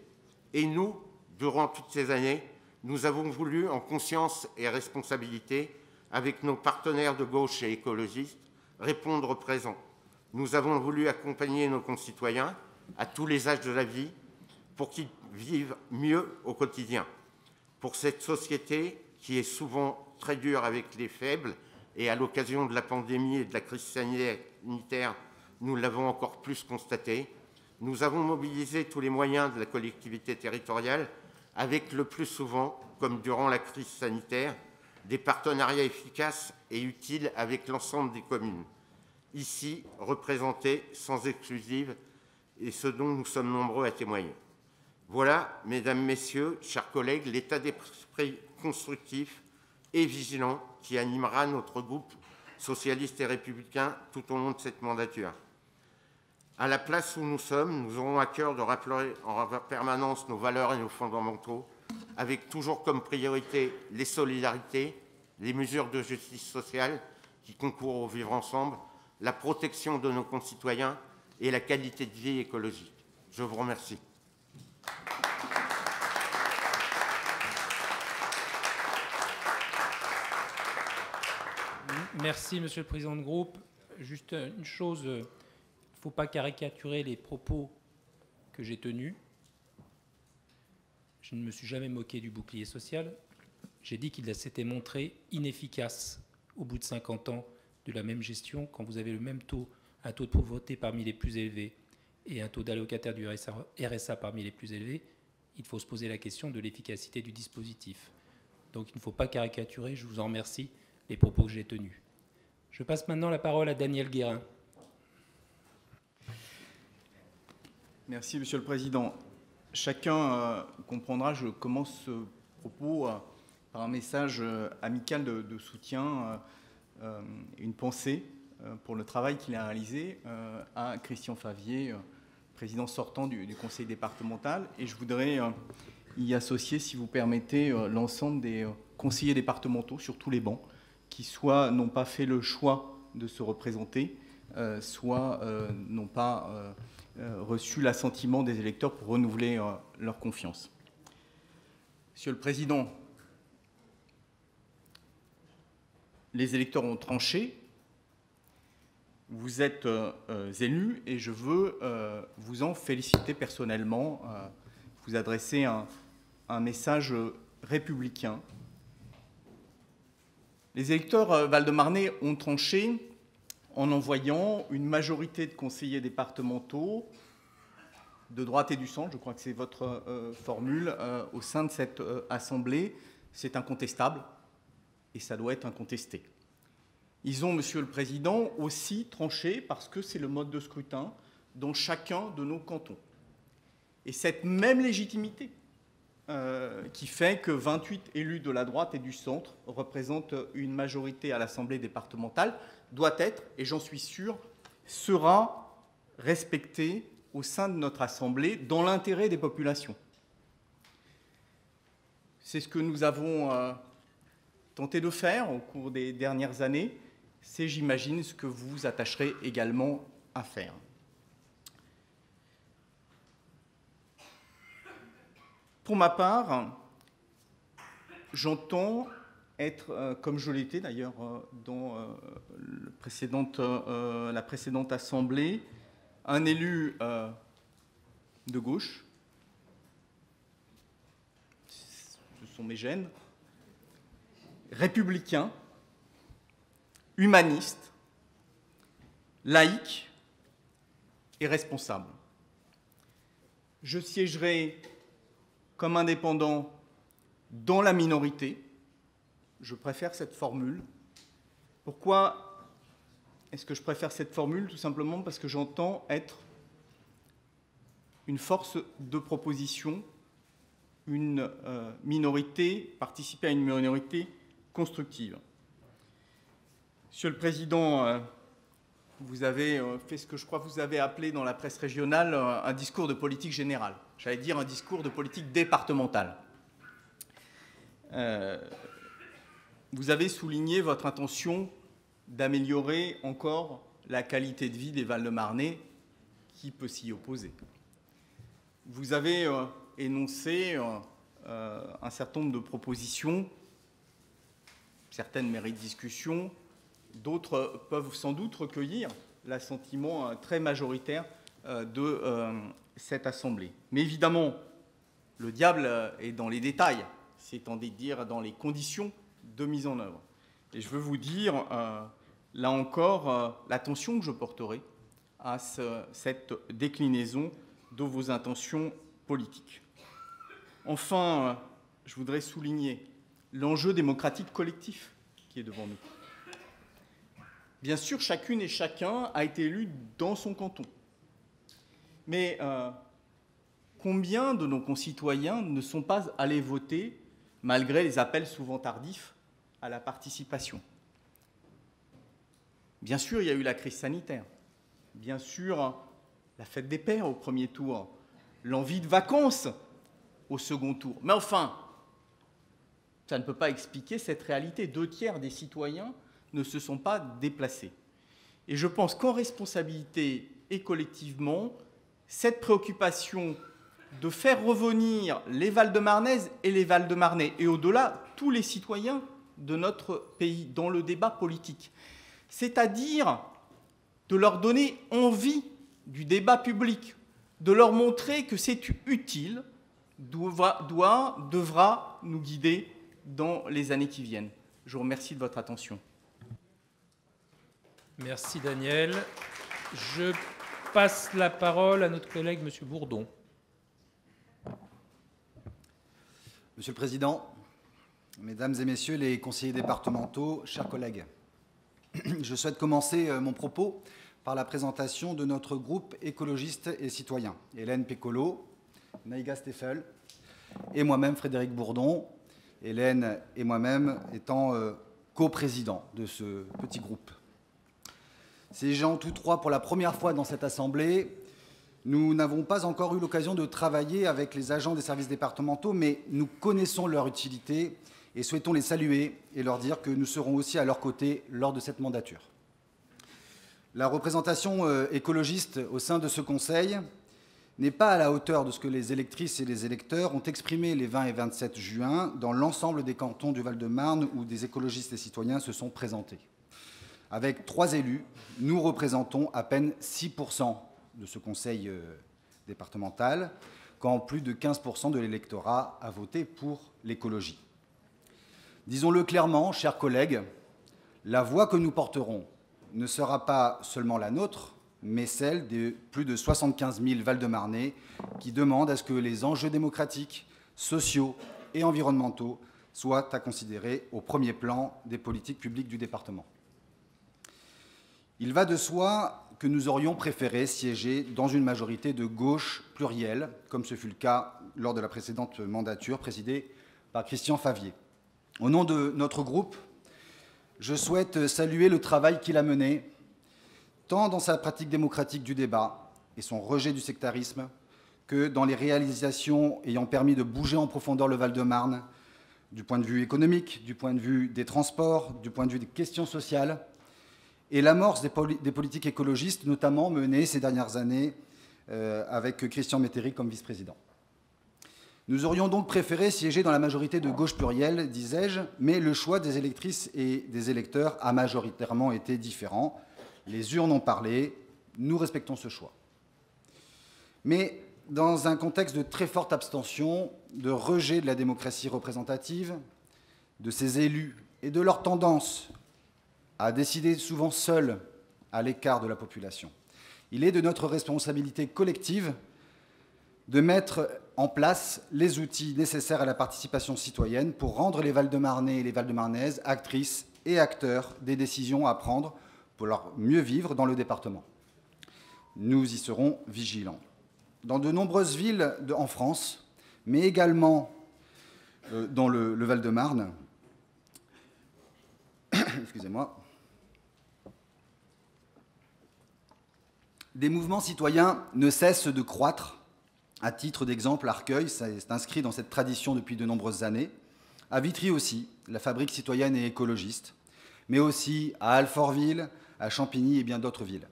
Et nous, durant toutes ces années, nous avons voulu, en conscience et responsabilité, avec nos partenaires de gauche et écologistes, répondre présent. Nous avons voulu accompagner nos concitoyens à tous les âges de la vie pour qu'ils vivent mieux au quotidien. Pour cette société qui est souvent très dure avec les faibles, et à l'occasion de la pandémie et de la crise sanitaire, nous l'avons encore plus constaté, nous avons mobilisé tous les moyens de la collectivité territoriale avec le plus souvent, comme durant la crise sanitaire, des partenariats efficaces et utiles avec l'ensemble des communes, ici représentées sans exclusive, et ce dont nous sommes nombreux à témoigner. Voilà, mesdames, messieurs, chers collègues, l'état d'esprit constructif et vigilant qui animera notre groupe socialiste et républicain tout au long de cette mandature. À la place où nous sommes, nous aurons à cœur de rappeler en permanence nos valeurs et nos fondamentaux, avec toujours comme priorité les solidarités, les mesures de justice sociale qui concourent au vivre ensemble, la protection de nos concitoyens et la qualité de vie écologique. Je vous remercie. Merci, Monsieur le Président de groupe. Juste une chose, il ne faut pas caricaturer les propos que j'ai tenus. Je ne me suis jamais moqué du bouclier social. J'ai dit qu'il s'était montré inefficace au bout de 50 ans de la même gestion quand vous avez le même taux, un taux de pauvreté parmi les plus élevés et un taux d'allocataires du RSA parmi les plus élevés, il faut se poser la question de l'efficacité du dispositif. Donc il ne faut pas caricaturer, je vous en remercie, les propos que j'ai tenus. Je passe maintenant la parole à Daniel Guérin. Merci, Monsieur le Président. Chacun comprendra, je commence ce propos par un message amical de soutien, une pensée pour le travail qu'il a réalisé à Christian Favier, président sortant du conseil départemental. Et je voudrais y associer, si vous permettez, l'ensemble des conseillers départementaux sur tous les bancs, qui soit n'ont pas fait le choix de se représenter, soit n'ont pas reçu l'assentiment des électeurs pour renouveler leur confiance. Monsieur le Président, les électeurs ont tranché, vous êtes élus et je veux vous en féliciter personnellement, vous adresser un message républicain. Les électeurs val-de-marnais ont tranché en envoyant une majorité de conseillers départementaux de droite et du centre, je crois que c'est votre formule, au sein de cette Assemblée. C'est incontestable et ça doit être incontesté. Ils ont, Monsieur le Président, aussi tranché, parce que c'est le mode de scrutin, dans chacun de nos cantons. Et cette même légitimité qui fait que 28 élus de la droite et du centre représentent une majorité à l'Assemblée départementale doit être, et j'en suis sûr, sera respectée au sein de notre Assemblée dans l'intérêt des populations. C'est ce que nous avons tenté de faire au cours des dernières années. C'est, j'imagine, ce que vous vous attacherez également à faire. Pour ma part, j'entends être, comme je l'étais d'ailleurs dans la précédente Assemblée, un élu de gauche, ce sont mes gènes, républicain, humaniste, laïque et responsable. Je siégerai comme indépendant dans la minorité. Je préfère cette formule. Pourquoi est-ce que je préfère cette formule? Tout simplement parce que j'entends être une force de proposition, une minorité, participer à une minorité constructive. Monsieur le Président, vous avez fait ce que je crois que vous avez appelé dans la presse régionale un discours de politique générale. J'allais dire un discours de politique départementale. Vous avez souligné votre intention d'améliorer encore la qualité de vie des Val-de-Marnais. Qui peut s'y opposer? Vous avez énoncé un certain nombre de propositions, certaines méritent discussion, d'autres peuvent sans doute recueillir l'assentiment très majoritaire de cette Assemblée. Mais évidemment, le diable est dans les détails, c'est-à-dire dans les conditions de mise en œuvre. Et je veux vous dire, là encore, l'attention que je porterai à cette déclinaison de vos intentions politiques. Enfin, je voudrais souligner l'enjeu démocratique collectif qui est devant nous. Bien sûr, chacune et chacun a été élu dans son canton. Mais combien de nos concitoyens ne sont pas allés voter, malgré les appels souvent tardifs à la participation? Bien sûr, il y a eu la crise sanitaire. Bien sûr, la fête des pères au premier tour. L'envie de vacances au second tour. Mais enfin, ça ne peut pas expliquer cette réalité. 2/3 des citoyens ne se sont pas déplacés. Et je pense qu'en responsabilité et collectivement, cette préoccupation de faire revenir les Val-de-Marnaises et les Val-de-Marnais, et au-delà, tous les citoyens de notre pays, dans le débat politique, c'est-à-dire de leur donner envie du débat public, de leur montrer que c'est utile, devra nous guider dans les années qui viennent. Je vous remercie de votre attention. Merci Daniel. Je passe la parole à notre collègue Monsieur Bourdon. Monsieur le Président, Mesdames et Messieurs les conseillers départementaux, chers collègues, je souhaite commencer mon propos par la présentation de notre groupe écologiste et citoyen. Hélène Pécolo, Naïga Steffel et moi-même Frédéric Bourdon, Hélène et moi-même étant co-présidents de ce petit groupe. Siégeant tous trois pour la première fois dans cette assemblée, nous n'avons pas encore eu l'occasion de travailler avec les agents des services départementaux, mais nous connaissons leur utilité et souhaitons les saluer et leur dire que nous serons aussi à leur côté lors de cette mandature. La représentation écologiste au sein de ce Conseil n'est pas à la hauteur de ce que les électrices et les électeurs ont exprimé les 20 et 27 juin dans l'ensemble des cantons du Val-de-Marne où des écologistes et citoyens se sont présentés. Avec 3 élus, nous représentons à peine 6% de ce conseil départemental, quand plus de 15% de l'électorat a voté pour l'écologie. Disons-le clairement, chers collègues, la voix que nous porterons ne sera pas seulement la nôtre, mais celle de plus de 75 000 Val-de-Marnais qui demandent à ce que les enjeux démocratiques, sociaux et environnementaux soient à considérer au premier plan des politiques publiques du département. Il va de soi que nous aurions préféré siéger dans une majorité de gauche plurielle, comme ce fut le cas lors de la précédente mandature présidée par Christian Favier. Au nom de notre groupe, je souhaite saluer le travail qu'il a mené, tant dans sa pratique démocratique du débat et son rejet du sectarisme, que dans les réalisations ayant permis de bouger en profondeur le Val-de-Marne, du point de vue économique, du point de vue des transports, du point de vue des questions sociales, et l'amorce des politiques écologistes, notamment menées ces dernières années avec Christian Métairie comme vice-président. Nous aurions donc préféré siéger dans la majorité de gauche plurielle, disais-je, mais le choix des électrices et des électeurs a majoritairement été différent. Les urnes ont parlé, nous respectons ce choix. Mais dans un contexte de très forte abstention, de rejet de la démocratie représentative, de ses élus et de leur tendance à décider souvent seuls à l'écart de la population, il est de notre responsabilité collective de mettre en place les outils nécessaires à la participation citoyenne pour rendre les Val-de-Marnais et les Val-de-Marnaises actrices et acteurs des décisions à prendre pour leur mieux vivre dans le département. Nous y serons vigilants. Dans de nombreuses villes en France, mais également dans le Val-de-Marne, excusez-moi, des mouvements citoyens ne cessent de croître. À titre d'exemple, Arcueil, c'est inscrit dans cette tradition depuis de nombreuses années. À Vitry aussi, la fabrique citoyenne et écologiste, mais aussi à Alfortville, à Champigny et bien d'autres villes.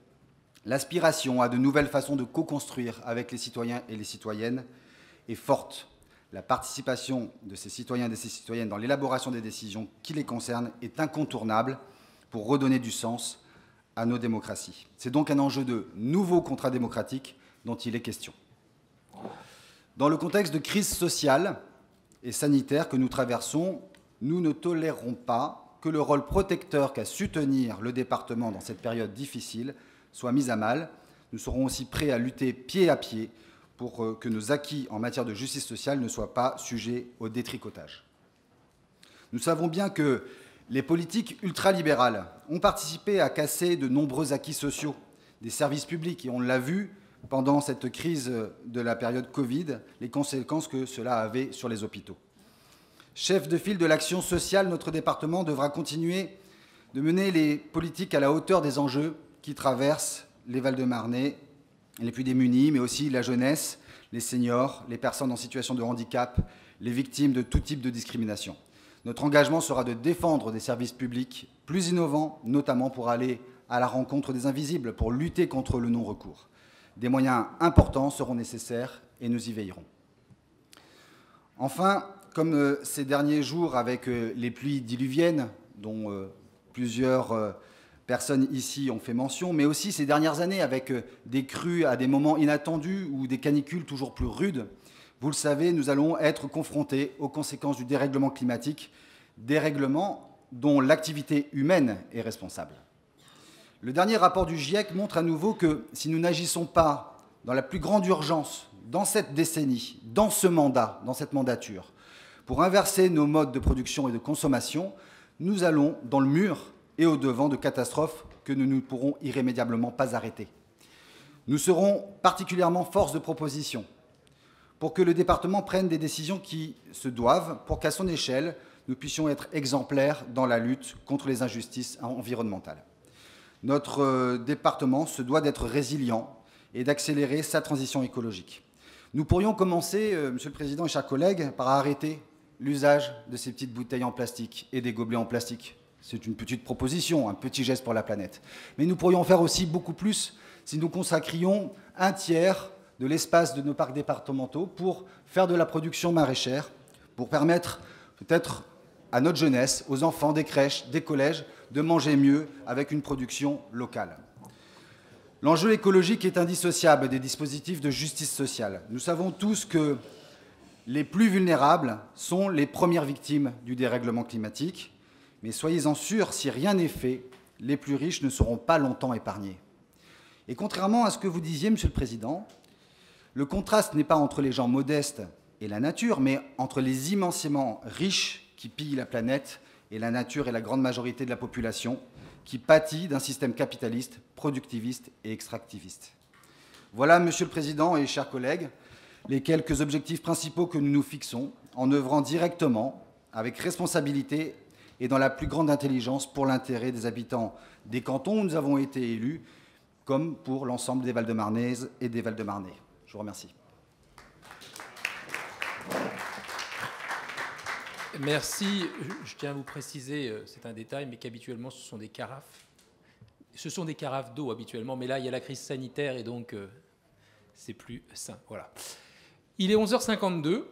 L'aspiration à de nouvelles façons de co-construire avec les citoyens et les citoyennes est forte. La participation de ces citoyens et de ces citoyennes dans l'élaboration des décisions qui les concernent est incontournable pour redonner du sens à nos démocraties. C'est donc un enjeu de nouveau contrat démocratique dont il est question. Dans le contexte de crise sociale et sanitaire que nous traversons, nous ne tolérerons pas que le rôle protecteur qu'a su tenir le département dans cette période difficile soit mis à mal. Nous serons aussi prêts à lutter pied à pied pour que nos acquis en matière de justice sociale ne soient pas sujets au détricotage. Nous savons bien que les politiques ultralibérales ont participé à casser de nombreux acquis sociaux, des services publics, et on l'a vu pendant cette crise de la période Covid, les conséquences que cela avait sur les hôpitaux. Chef de file de l'action sociale, notre département devra continuer de mener les politiques à la hauteur des enjeux qui traversent les Val-de-Marnais, les plus démunis, mais aussi la jeunesse, les seniors, les personnes en situation de handicap, les victimes de tout type de discrimination. Notre engagement sera de défendre des services publics plus innovants, notamment pour aller à la rencontre des invisibles, pour lutter contre le non-recours. Des moyens importants seront nécessaires et nous y veillerons. Enfin, comme ces derniers jours avec les pluies diluviennes, dont plusieurs personnes ici ont fait mention, mais aussi ces dernières années avec des crues à des moments inattendus ou des canicules toujours plus rudes, vous le savez, nous allons être confrontés aux conséquences du dérèglement climatique, dérèglement dont l'activité humaine est responsable. Le dernier rapport du GIEC montre à nouveau que si nous n'agissons pas dans la plus grande urgence, dans cette décennie, dans ce mandat, dans cette mandature, pour inverser nos modes de production et de consommation, nous allons dans le mur et au-devant de catastrophes que nous ne pourrons irrémédiablement pas arrêter. Nous serons particulièrement force de proposition pour que le département prenne des décisions qui se doivent, pour qu'à son échelle, nous puissions être exemplaires dans la lutte contre les injustices environnementales. Notre département se doit d'être résilient et d'accélérer sa transition écologique. Nous pourrions commencer, Monsieur le Président et chers collègues, par arrêter l'usage de ces petites bouteilles en plastique et des gobelets en plastique. C'est une petite proposition, un petit geste pour la planète. Mais nous pourrions faire aussi beaucoup plus si nous consacrions un tiers de l'espace de nos parcs départementaux pour faire de la production maraîchère, pour permettre peut-être à notre jeunesse, aux enfants des crèches, des collèges, de manger mieux avec une production locale. L'enjeu écologique est indissociable des dispositifs de justice sociale. Nous savons tous que les plus vulnérables sont les premières victimes du dérèglement climatique, mais soyez-en sûrs, si rien n'est fait, les plus riches ne seront pas longtemps épargnés. Et contrairement à ce que vous disiez, Monsieur le Président, le contraste n'est pas entre les gens modestes et la nature, mais entre les immensément riches qui pillent la planète et la nature et la grande majorité de la population qui pâtit d'un système capitaliste, productiviste et extractiviste. Voilà, Monsieur le Président et chers collègues, les quelques objectifs principaux que nous nous fixons en œuvrant directement, avec responsabilité et dans la plus grande intelligence pour l'intérêt des habitants des cantons où nous avons été élus, comme pour l'ensemble des Val-de-Marnaises et des Val-de-Marnais. Je vous remercie. Merci. Je tiens à vous préciser, c'est un détail, mais qu'habituellement, ce sont des carafes. Ce sont des carafes d'eau habituellement, mais là, il y a la crise sanitaire et donc c'est plus sain. Voilà. Il est 11h52.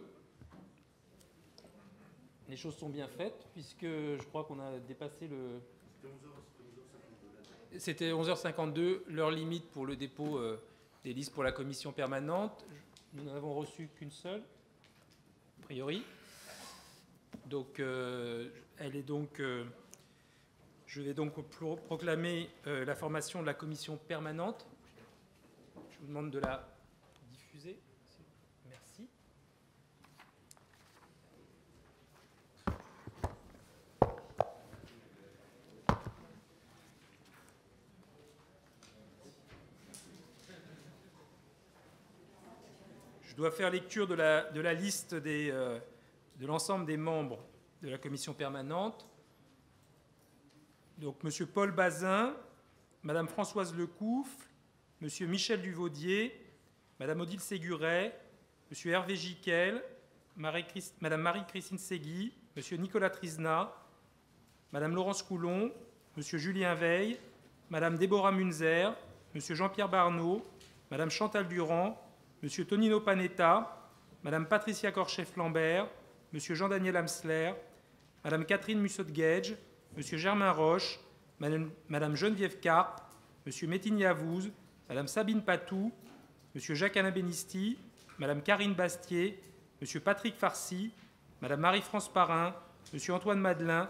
Les choses sont bien faites, puisque je crois qu'on a dépassé le... C'était 11h52, l'heure limite pour le dépôt des listes pour la commission permanente. Nous n'en avons reçu qu'une seule, a priori. Donc, elle est donc... je vais donc proclamer la formation de la commission permanente. Je vous demande de la diffuser. Merci. Je dois faire lecture de la liste de l'ensemble des membres de la commission permanente. Donc, M. Paul Bazin, Mme Françoise Lecoufle, M. Michel Duvaudier, Mme Odile Séguret, M. Hervé Giquel, Mme Marie-Christine Segui, M. Nicolas Trizna, Mme Laurence Coulon, M. Julien Veil, Mme Déborah Munzer, M. Jean-Pierre Barnaud, Mme Chantal Durand, M. Tonino Panetta, Mme Patricia Corchef-Lambert, M. Jean-Daniel Amsler, Mme Catherine Mussot-Gage, M. Germain Roche, Mme Geneviève Carpe, M. Métine Yavouze, Mme Sabine Patou, M. Jacques-Alain Benisti, Mme Karine Bastier, M. Patrick Farcy, Mme Marie-France Parrain, M. Antoine Madelin,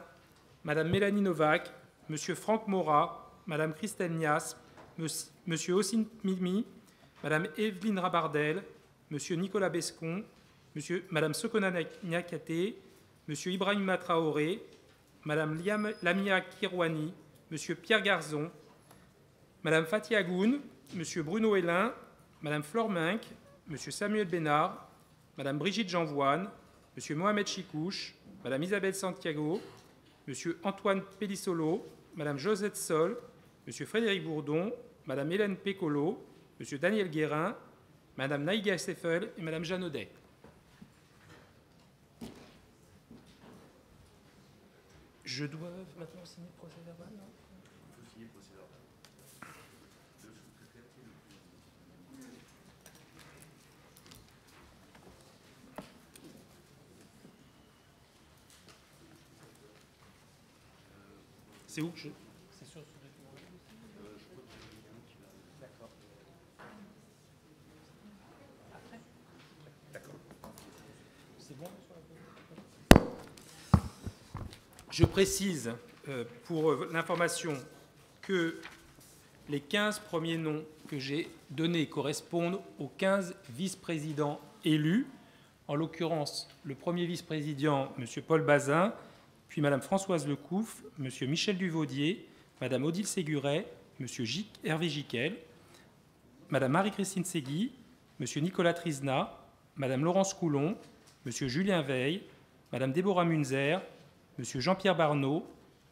Mme Mélanie Novak, M. Franck Morat, Mme Christelle Nias, M. Ossine Mimi, Mme Evelyne Rabardel, M. Nicolas Bescon, Mme Sokona Niakate, M. Ibrahima Traoré, Mme Lamia Kirwani, M. Pierre Garzon, Mme Fatia Agoun, M. Bruno Hélin, Mme Flore Minck, M. Samuel Bénard, Mme Brigitte Janvoine, M. Mohamed Chikouche, Mme Isabelle Santiago, M. Antoine Pellissolo, Mme Josette Sol, M. Frédéric Bourdon, Mme Hélène Pécolo, M. Daniel Guérin, Mme Naïga Seffel et Mme Jeanne Audet. Je dois maintenant signer le procès-verbal, non ? Il faut signer le procès-verbal. C'est où que je... C'est sur ce document-là. D'accord. Après ? D'accord. C'est bon ? Je précise, pour l'information, que les 15 premiers noms que j'ai donnés correspondent aux 15 vice-présidents élus. En l'occurrence, le premier vice-président, M. Paul Bazin, puis Mme Françoise Lecouf, M. Michel Duvaudier, Mme Odile Séguret, M. Hervé Giquel, Mme Marie-Christine Ségui, M. Nicolas Trizna, Mme Laurence Coulon, M. Julien Veil, Mme Déborah Munzer, M. Jean-Pierre Barnaud,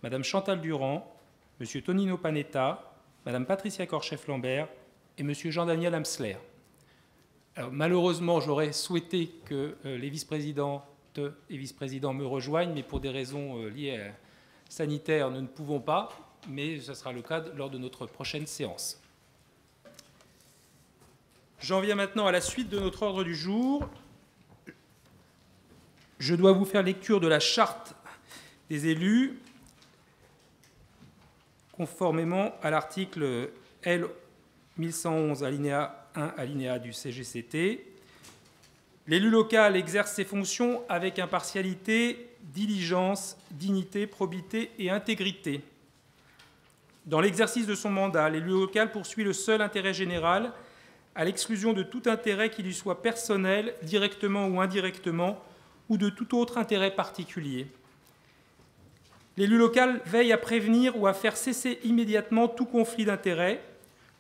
Mme Chantal Durand, M. Tonino Panetta, Mme Patricia Corchef-Lambert et M. Jean-Daniel Amsler. Alors, malheureusement, j'aurais souhaité que les vice-présidentes et vice-présidents me rejoignent, mais pour des raisons liées sanitaires, nous ne pouvons pas, mais ce sera le cas lors de notre prochaine séance. J'en viens maintenant à la suite de notre ordre du jour. Je dois vous faire lecture de la charte des élus, conformément à l'article L. 1111, alinéa 1, alinéa du CGCT. L'élu local exerce ses fonctions avec impartialité, diligence, dignité, probité et intégrité. Dans l'exercice de son mandat, l'élu local poursuit le seul intérêt général, à l'exclusion de tout intérêt qui lui soit personnel, directement ou indirectement, ou de tout autre intérêt particulier. L'élu local veille à prévenir ou à faire cesser immédiatement tout conflit d'intérêts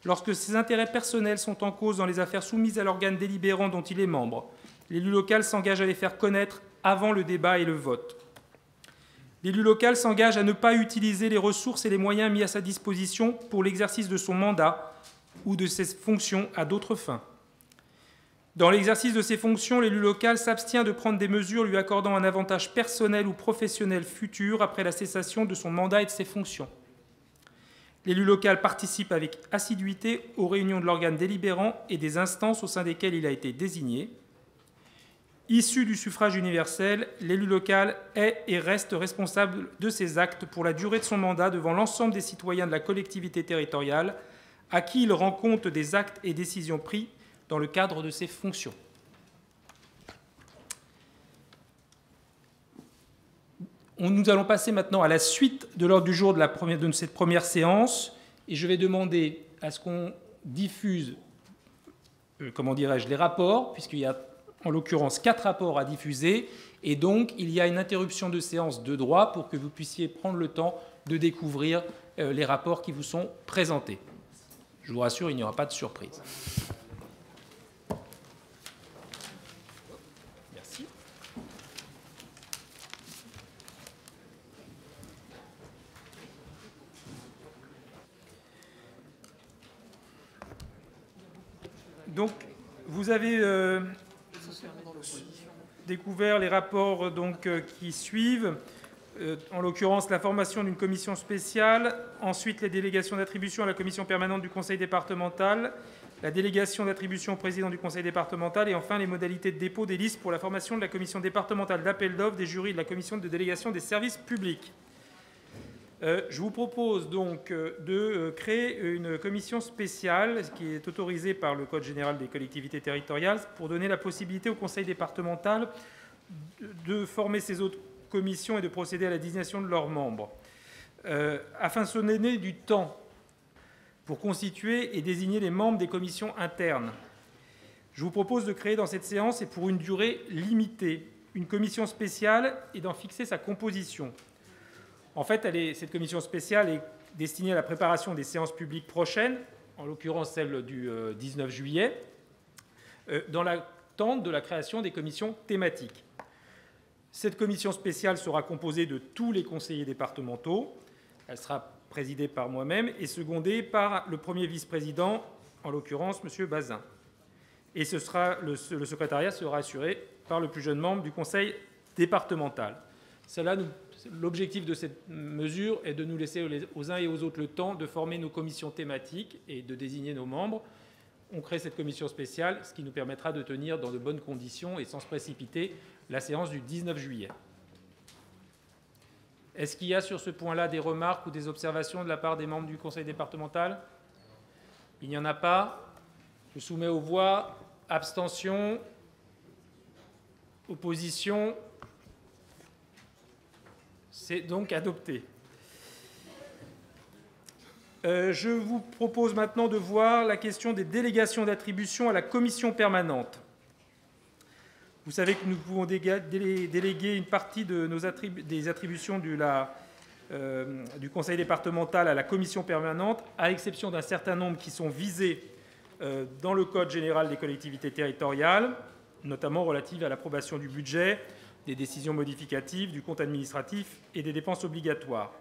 lorsque ses intérêts personnels sont en cause dans les affaires soumises à l'organe délibérant dont il est membre. L'élu local s'engage à les faire connaître avant le débat et le vote. L'élu local s'engage à ne pas utiliser les ressources et les moyens mis à sa disposition pour l'exercice de son mandat ou de ses fonctions à d'autres fins. Dans l'exercice de ses fonctions, l'élu local s'abstient de prendre des mesures lui accordant un avantage personnel ou professionnel futur après la cessation de son mandat et de ses fonctions. L'élu local participe avec assiduité aux réunions de l'organe délibérant et des instances au sein desquelles il a été désigné. Issu du suffrage universel, l'élu local est et reste responsable de ses actes pour la durée de son mandat devant l'ensemble des citoyens de la collectivité territoriale, à qui il rend compte des actes et décisions pris dans le cadre de ses fonctions. Nous allons passer maintenant à la suite de l'ordre du jour de cette première séance, et je vais demander à ce qu'on diffuse, les rapports, puisqu'il y a en l'occurrence 4 rapports à diffuser, et donc il y a une interruption de séance de droit pour que vous puissiez prendre le temps de découvrir les rapports qui vous sont présentés. Je vous rassure, il n'y aura pas de surprise. Merci. Donc, vous avez découvert les rapports qui suivent. En l'occurrence, la formation d'une commission spéciale, ensuite les délégations d'attribution à la commission permanente du conseil départemental, la délégation d'attribution au président du conseil départemental et enfin les modalités de dépôt des listes pour la formation de la commission départementale d'appel d'offres des jurys de la commission de délégation des services publics. Je vous propose donc de créer une commission spéciale qui est autorisée par le Code général des collectivités territoriales pour donner la possibilité au conseil départemental de former ces autres commissions et de procéder à la désignation de leurs membres. Afin de se donner du temps pour constituer et désigner les membres des commissions internes, je vous propose de créer dans cette séance, et pour une durée limitée, une commission spéciale et d'en fixer sa composition. En fait, cette commission spéciale est destinée à la préparation des séances publiques prochaines, en l'occurrence celle du 19 juillet, dans l'attente de la création des commissions thématiques. Cette commission spéciale sera composée de tous les conseillers départementaux. Elle sera présidée par moi-même et secondée par le premier vice-président, en l'occurrence M. Bazin. Et le secrétariat sera assuré par le plus jeune membre du conseil départemental. L'objectif de cette mesure est de nous laisser aux uns et aux autres le temps de former nos commissions thématiques et de désigner nos membres. On crée cette commission spéciale, ce qui nous permettra de tenir dans de bonnes conditions et sans se précipiter la séance du 19 juillet. Est-ce qu'il y a sur ce point-là des remarques ou des observations de la part des membres du conseil départemental? Il n'y en a pas. Je soumets aux voix. Abstention. Opposition. C'est donc adopté. Je vous propose maintenant de voir la question des délégations d'attribution à la commission permanente. Vous savez que nous pouvons déléguer une partie de des attributions du conseil départemental à la commission permanente, à l'exception d'un certain nombre qui sont visés dans le Code général des collectivités territoriales, notamment relatives à l'approbation du budget, des décisions modificatives, du compte administratif et des dépenses obligatoires.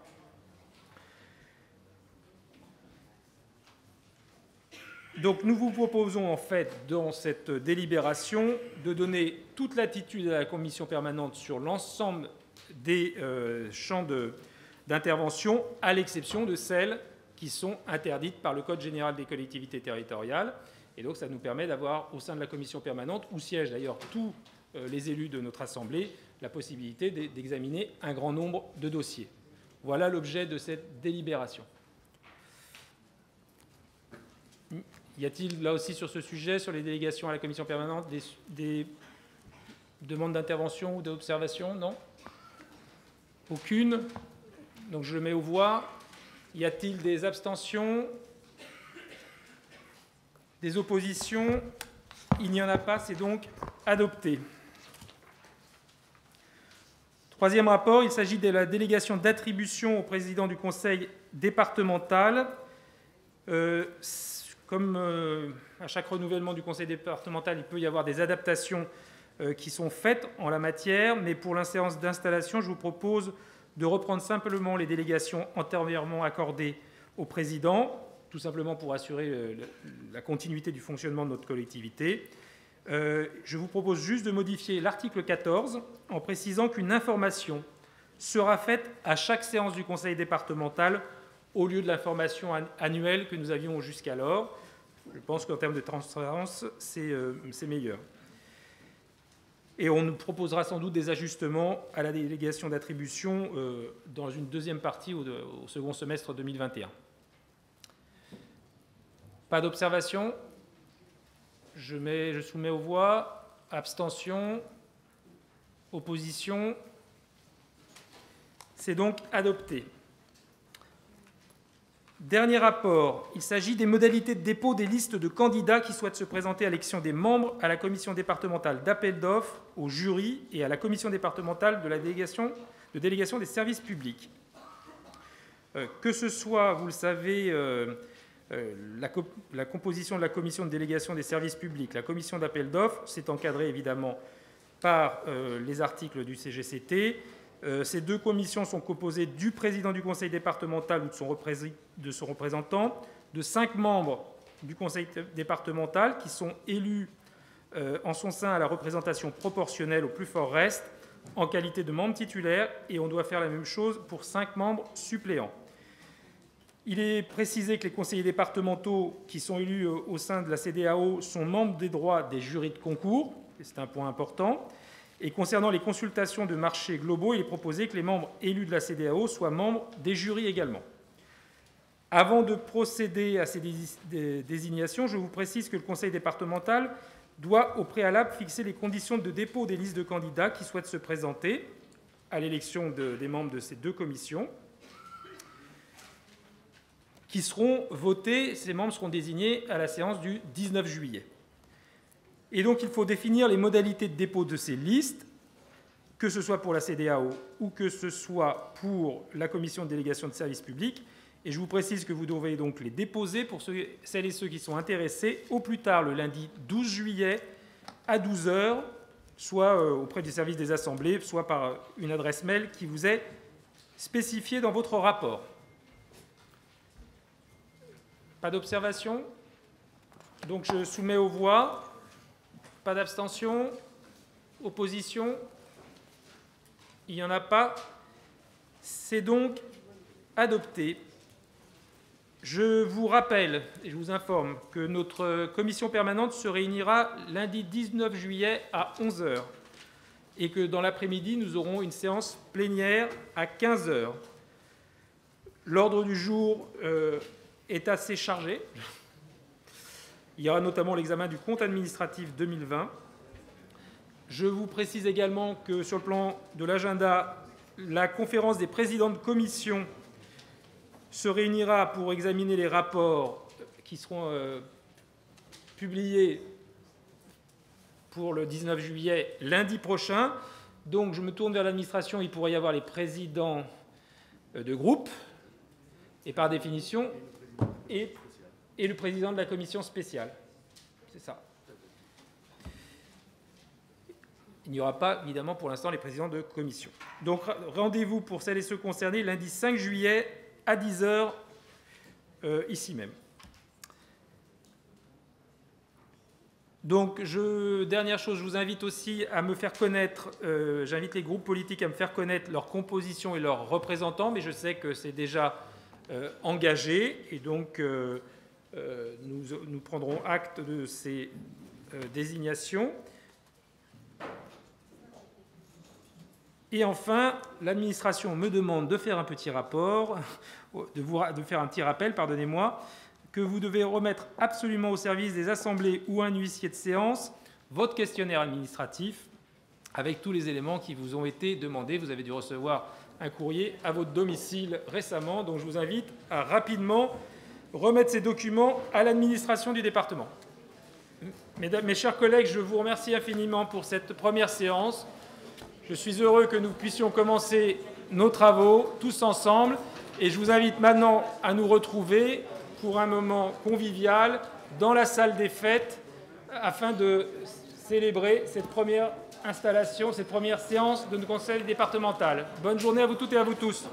Donc nous vous proposons en fait dans cette délibération de donner toute latitude à la commission permanente sur l'ensemble des champs d'intervention, à l'exception de celles qui sont interdites par le Code général des collectivités territoriales. Et donc ça nous permet d'avoir au sein de la commission permanente, où siègent d'ailleurs tous les élus de notre Assemblée, la possibilité d'examiner un grand nombre de dossiers. Voilà l'objet de cette délibération. Y a-t-il là aussi sur ce sujet, sur les délégations à la commission permanente, des demandes d'intervention ou d'observation? Non? Aucune. Donc je le mets aux voix. Y a-t-il des abstentions? Des oppositions? Il n'y en a pas, c'est donc adopté. Troisième rapport, il s'agit de la délégation d'attribution au président du conseil départemental. Comme à chaque renouvellement du conseil départemental, il peut y avoir des adaptations qui sont faites en la matière, mais pour la séance d'installation, je vous propose de reprendre simplement les délégations antérieurement accordées au président, tout simplement pour assurer la continuité du fonctionnement de notre collectivité. Je vous propose juste de modifier l'article 14 en précisant qu'une information sera faite à chaque séance du conseil départemental au lieu de l'information annuelle que nous avions jusqu'alors. Je pense qu'en termes de transparence, c'est meilleur. Et on nous proposera sans doute des ajustements à la délégation d'attribution dans une deuxième partie au second semestre 2021. Pas d'observation? Je soumets aux voix. Abstention? Opposition? C'est donc adopté. Dernier rapport, il s'agit des modalités de dépôt des listes de candidats qui souhaitent se présenter à l'élection des membres à la commission départementale d'appel d'offres, au jury et à la commission départementale de la délégation des services publics. Que ce soit, vous le savez, la composition de la commission de délégation des services publics, la commission d'appel d'offres, c'est encadré évidemment par les articles du CGCT. Ces deux commissions sont composées du président du conseil départemental ou de son représentant, de 5 membres du conseil départemental qui sont élus en son sein à la représentation proportionnelle au plus fort reste en qualité de membres titulaires, et on doit faire la même chose pour 5 membres suppléants. Il est précisé que les conseillers départementaux qui sont élus au sein de la CEDEAO sont membres des droits des jurys de concours, et c'est un point important. Et concernant les consultations de marchés globaux, il est proposé que les membres élus de la CEDEAO soient membres des jurys également. Avant de procéder à ces désignations, je vous précise que le conseil départemental doit au préalable fixer les conditions de dépôt des listes de candidats qui souhaitent se présenter à l'élection des membres de ces deux commissions, qui seront votés, ces membres seront désignés à la séance du 19 juillet. Et donc, il faut définir les modalités de dépôt de ces listes, que ce soit pour la CEDEAO ou que ce soit pour la commission de délégation de services publics. Et je vous précise que vous devez donc les déposer pour celles et ceux qui sont intéressés au plus tard le lundi 12 juillet à 12 h, soit auprès du service des assemblées, soit par une adresse mail qui vous est spécifiée dans votre rapport. Pas d'observation? Donc je soumets aux voix. Pas d'abstention? Opposition? Il n'y en a pas. C'est donc adopté. Je vous rappelle et je vous informe que notre commission permanente se réunira lundi 19 juillet à 11 h et que dans l'après-midi, nous aurons une séance plénière à 15 h. L'ordre du jour est assez chargé. Il y aura notamment l'examen du compte administratif 2020. Je vous précise également que sur le plan de l'agenda, la conférence des présidents de commission se réunira pour examiner les rapports qui seront publiés pour le 19 juillet, lundi prochain. Donc je me tourne vers l'administration, il pourrait y avoir les présidents de groupe, et par définition, et le président de la commission spéciale. C'est ça. Il n'y aura pas, évidemment, pour l'instant, les présidents de commission. Donc rendez-vous pour celles et ceux concernés lundi 5 juillet à 10 h, ici même. Donc, dernière chose, je vous invite aussi à me faire connaître, j'invite les groupes politiques à me faire connaître leur composition et leurs représentants, mais je sais que c'est déjà engagé, et donc nous prendrons acte de ces désignations. Et enfin, l'administration me demande de faire un petit rapport, de faire un petit rappel, pardonnez-moi, que vous devez remettre absolument au service des assemblées ou un huissier de séance votre questionnaire administratif avec tous les éléments qui vous ont été demandés. Vous avez dû recevoir un courrier à votre domicile récemment, donc je vous invite à rapidement remettre ces documents à l'administration du département. Mes chers collègues, je vous remercie infiniment pour cette première séance. Je suis heureux que nous puissions commencer nos travaux tous ensemble et je vous invite maintenant à nous retrouver pour un moment convivial dans la salle des fêtes afin de célébrer cette première installation, cette première séance de notre conseil départemental. Bonne journée à vous toutes et à vous tous.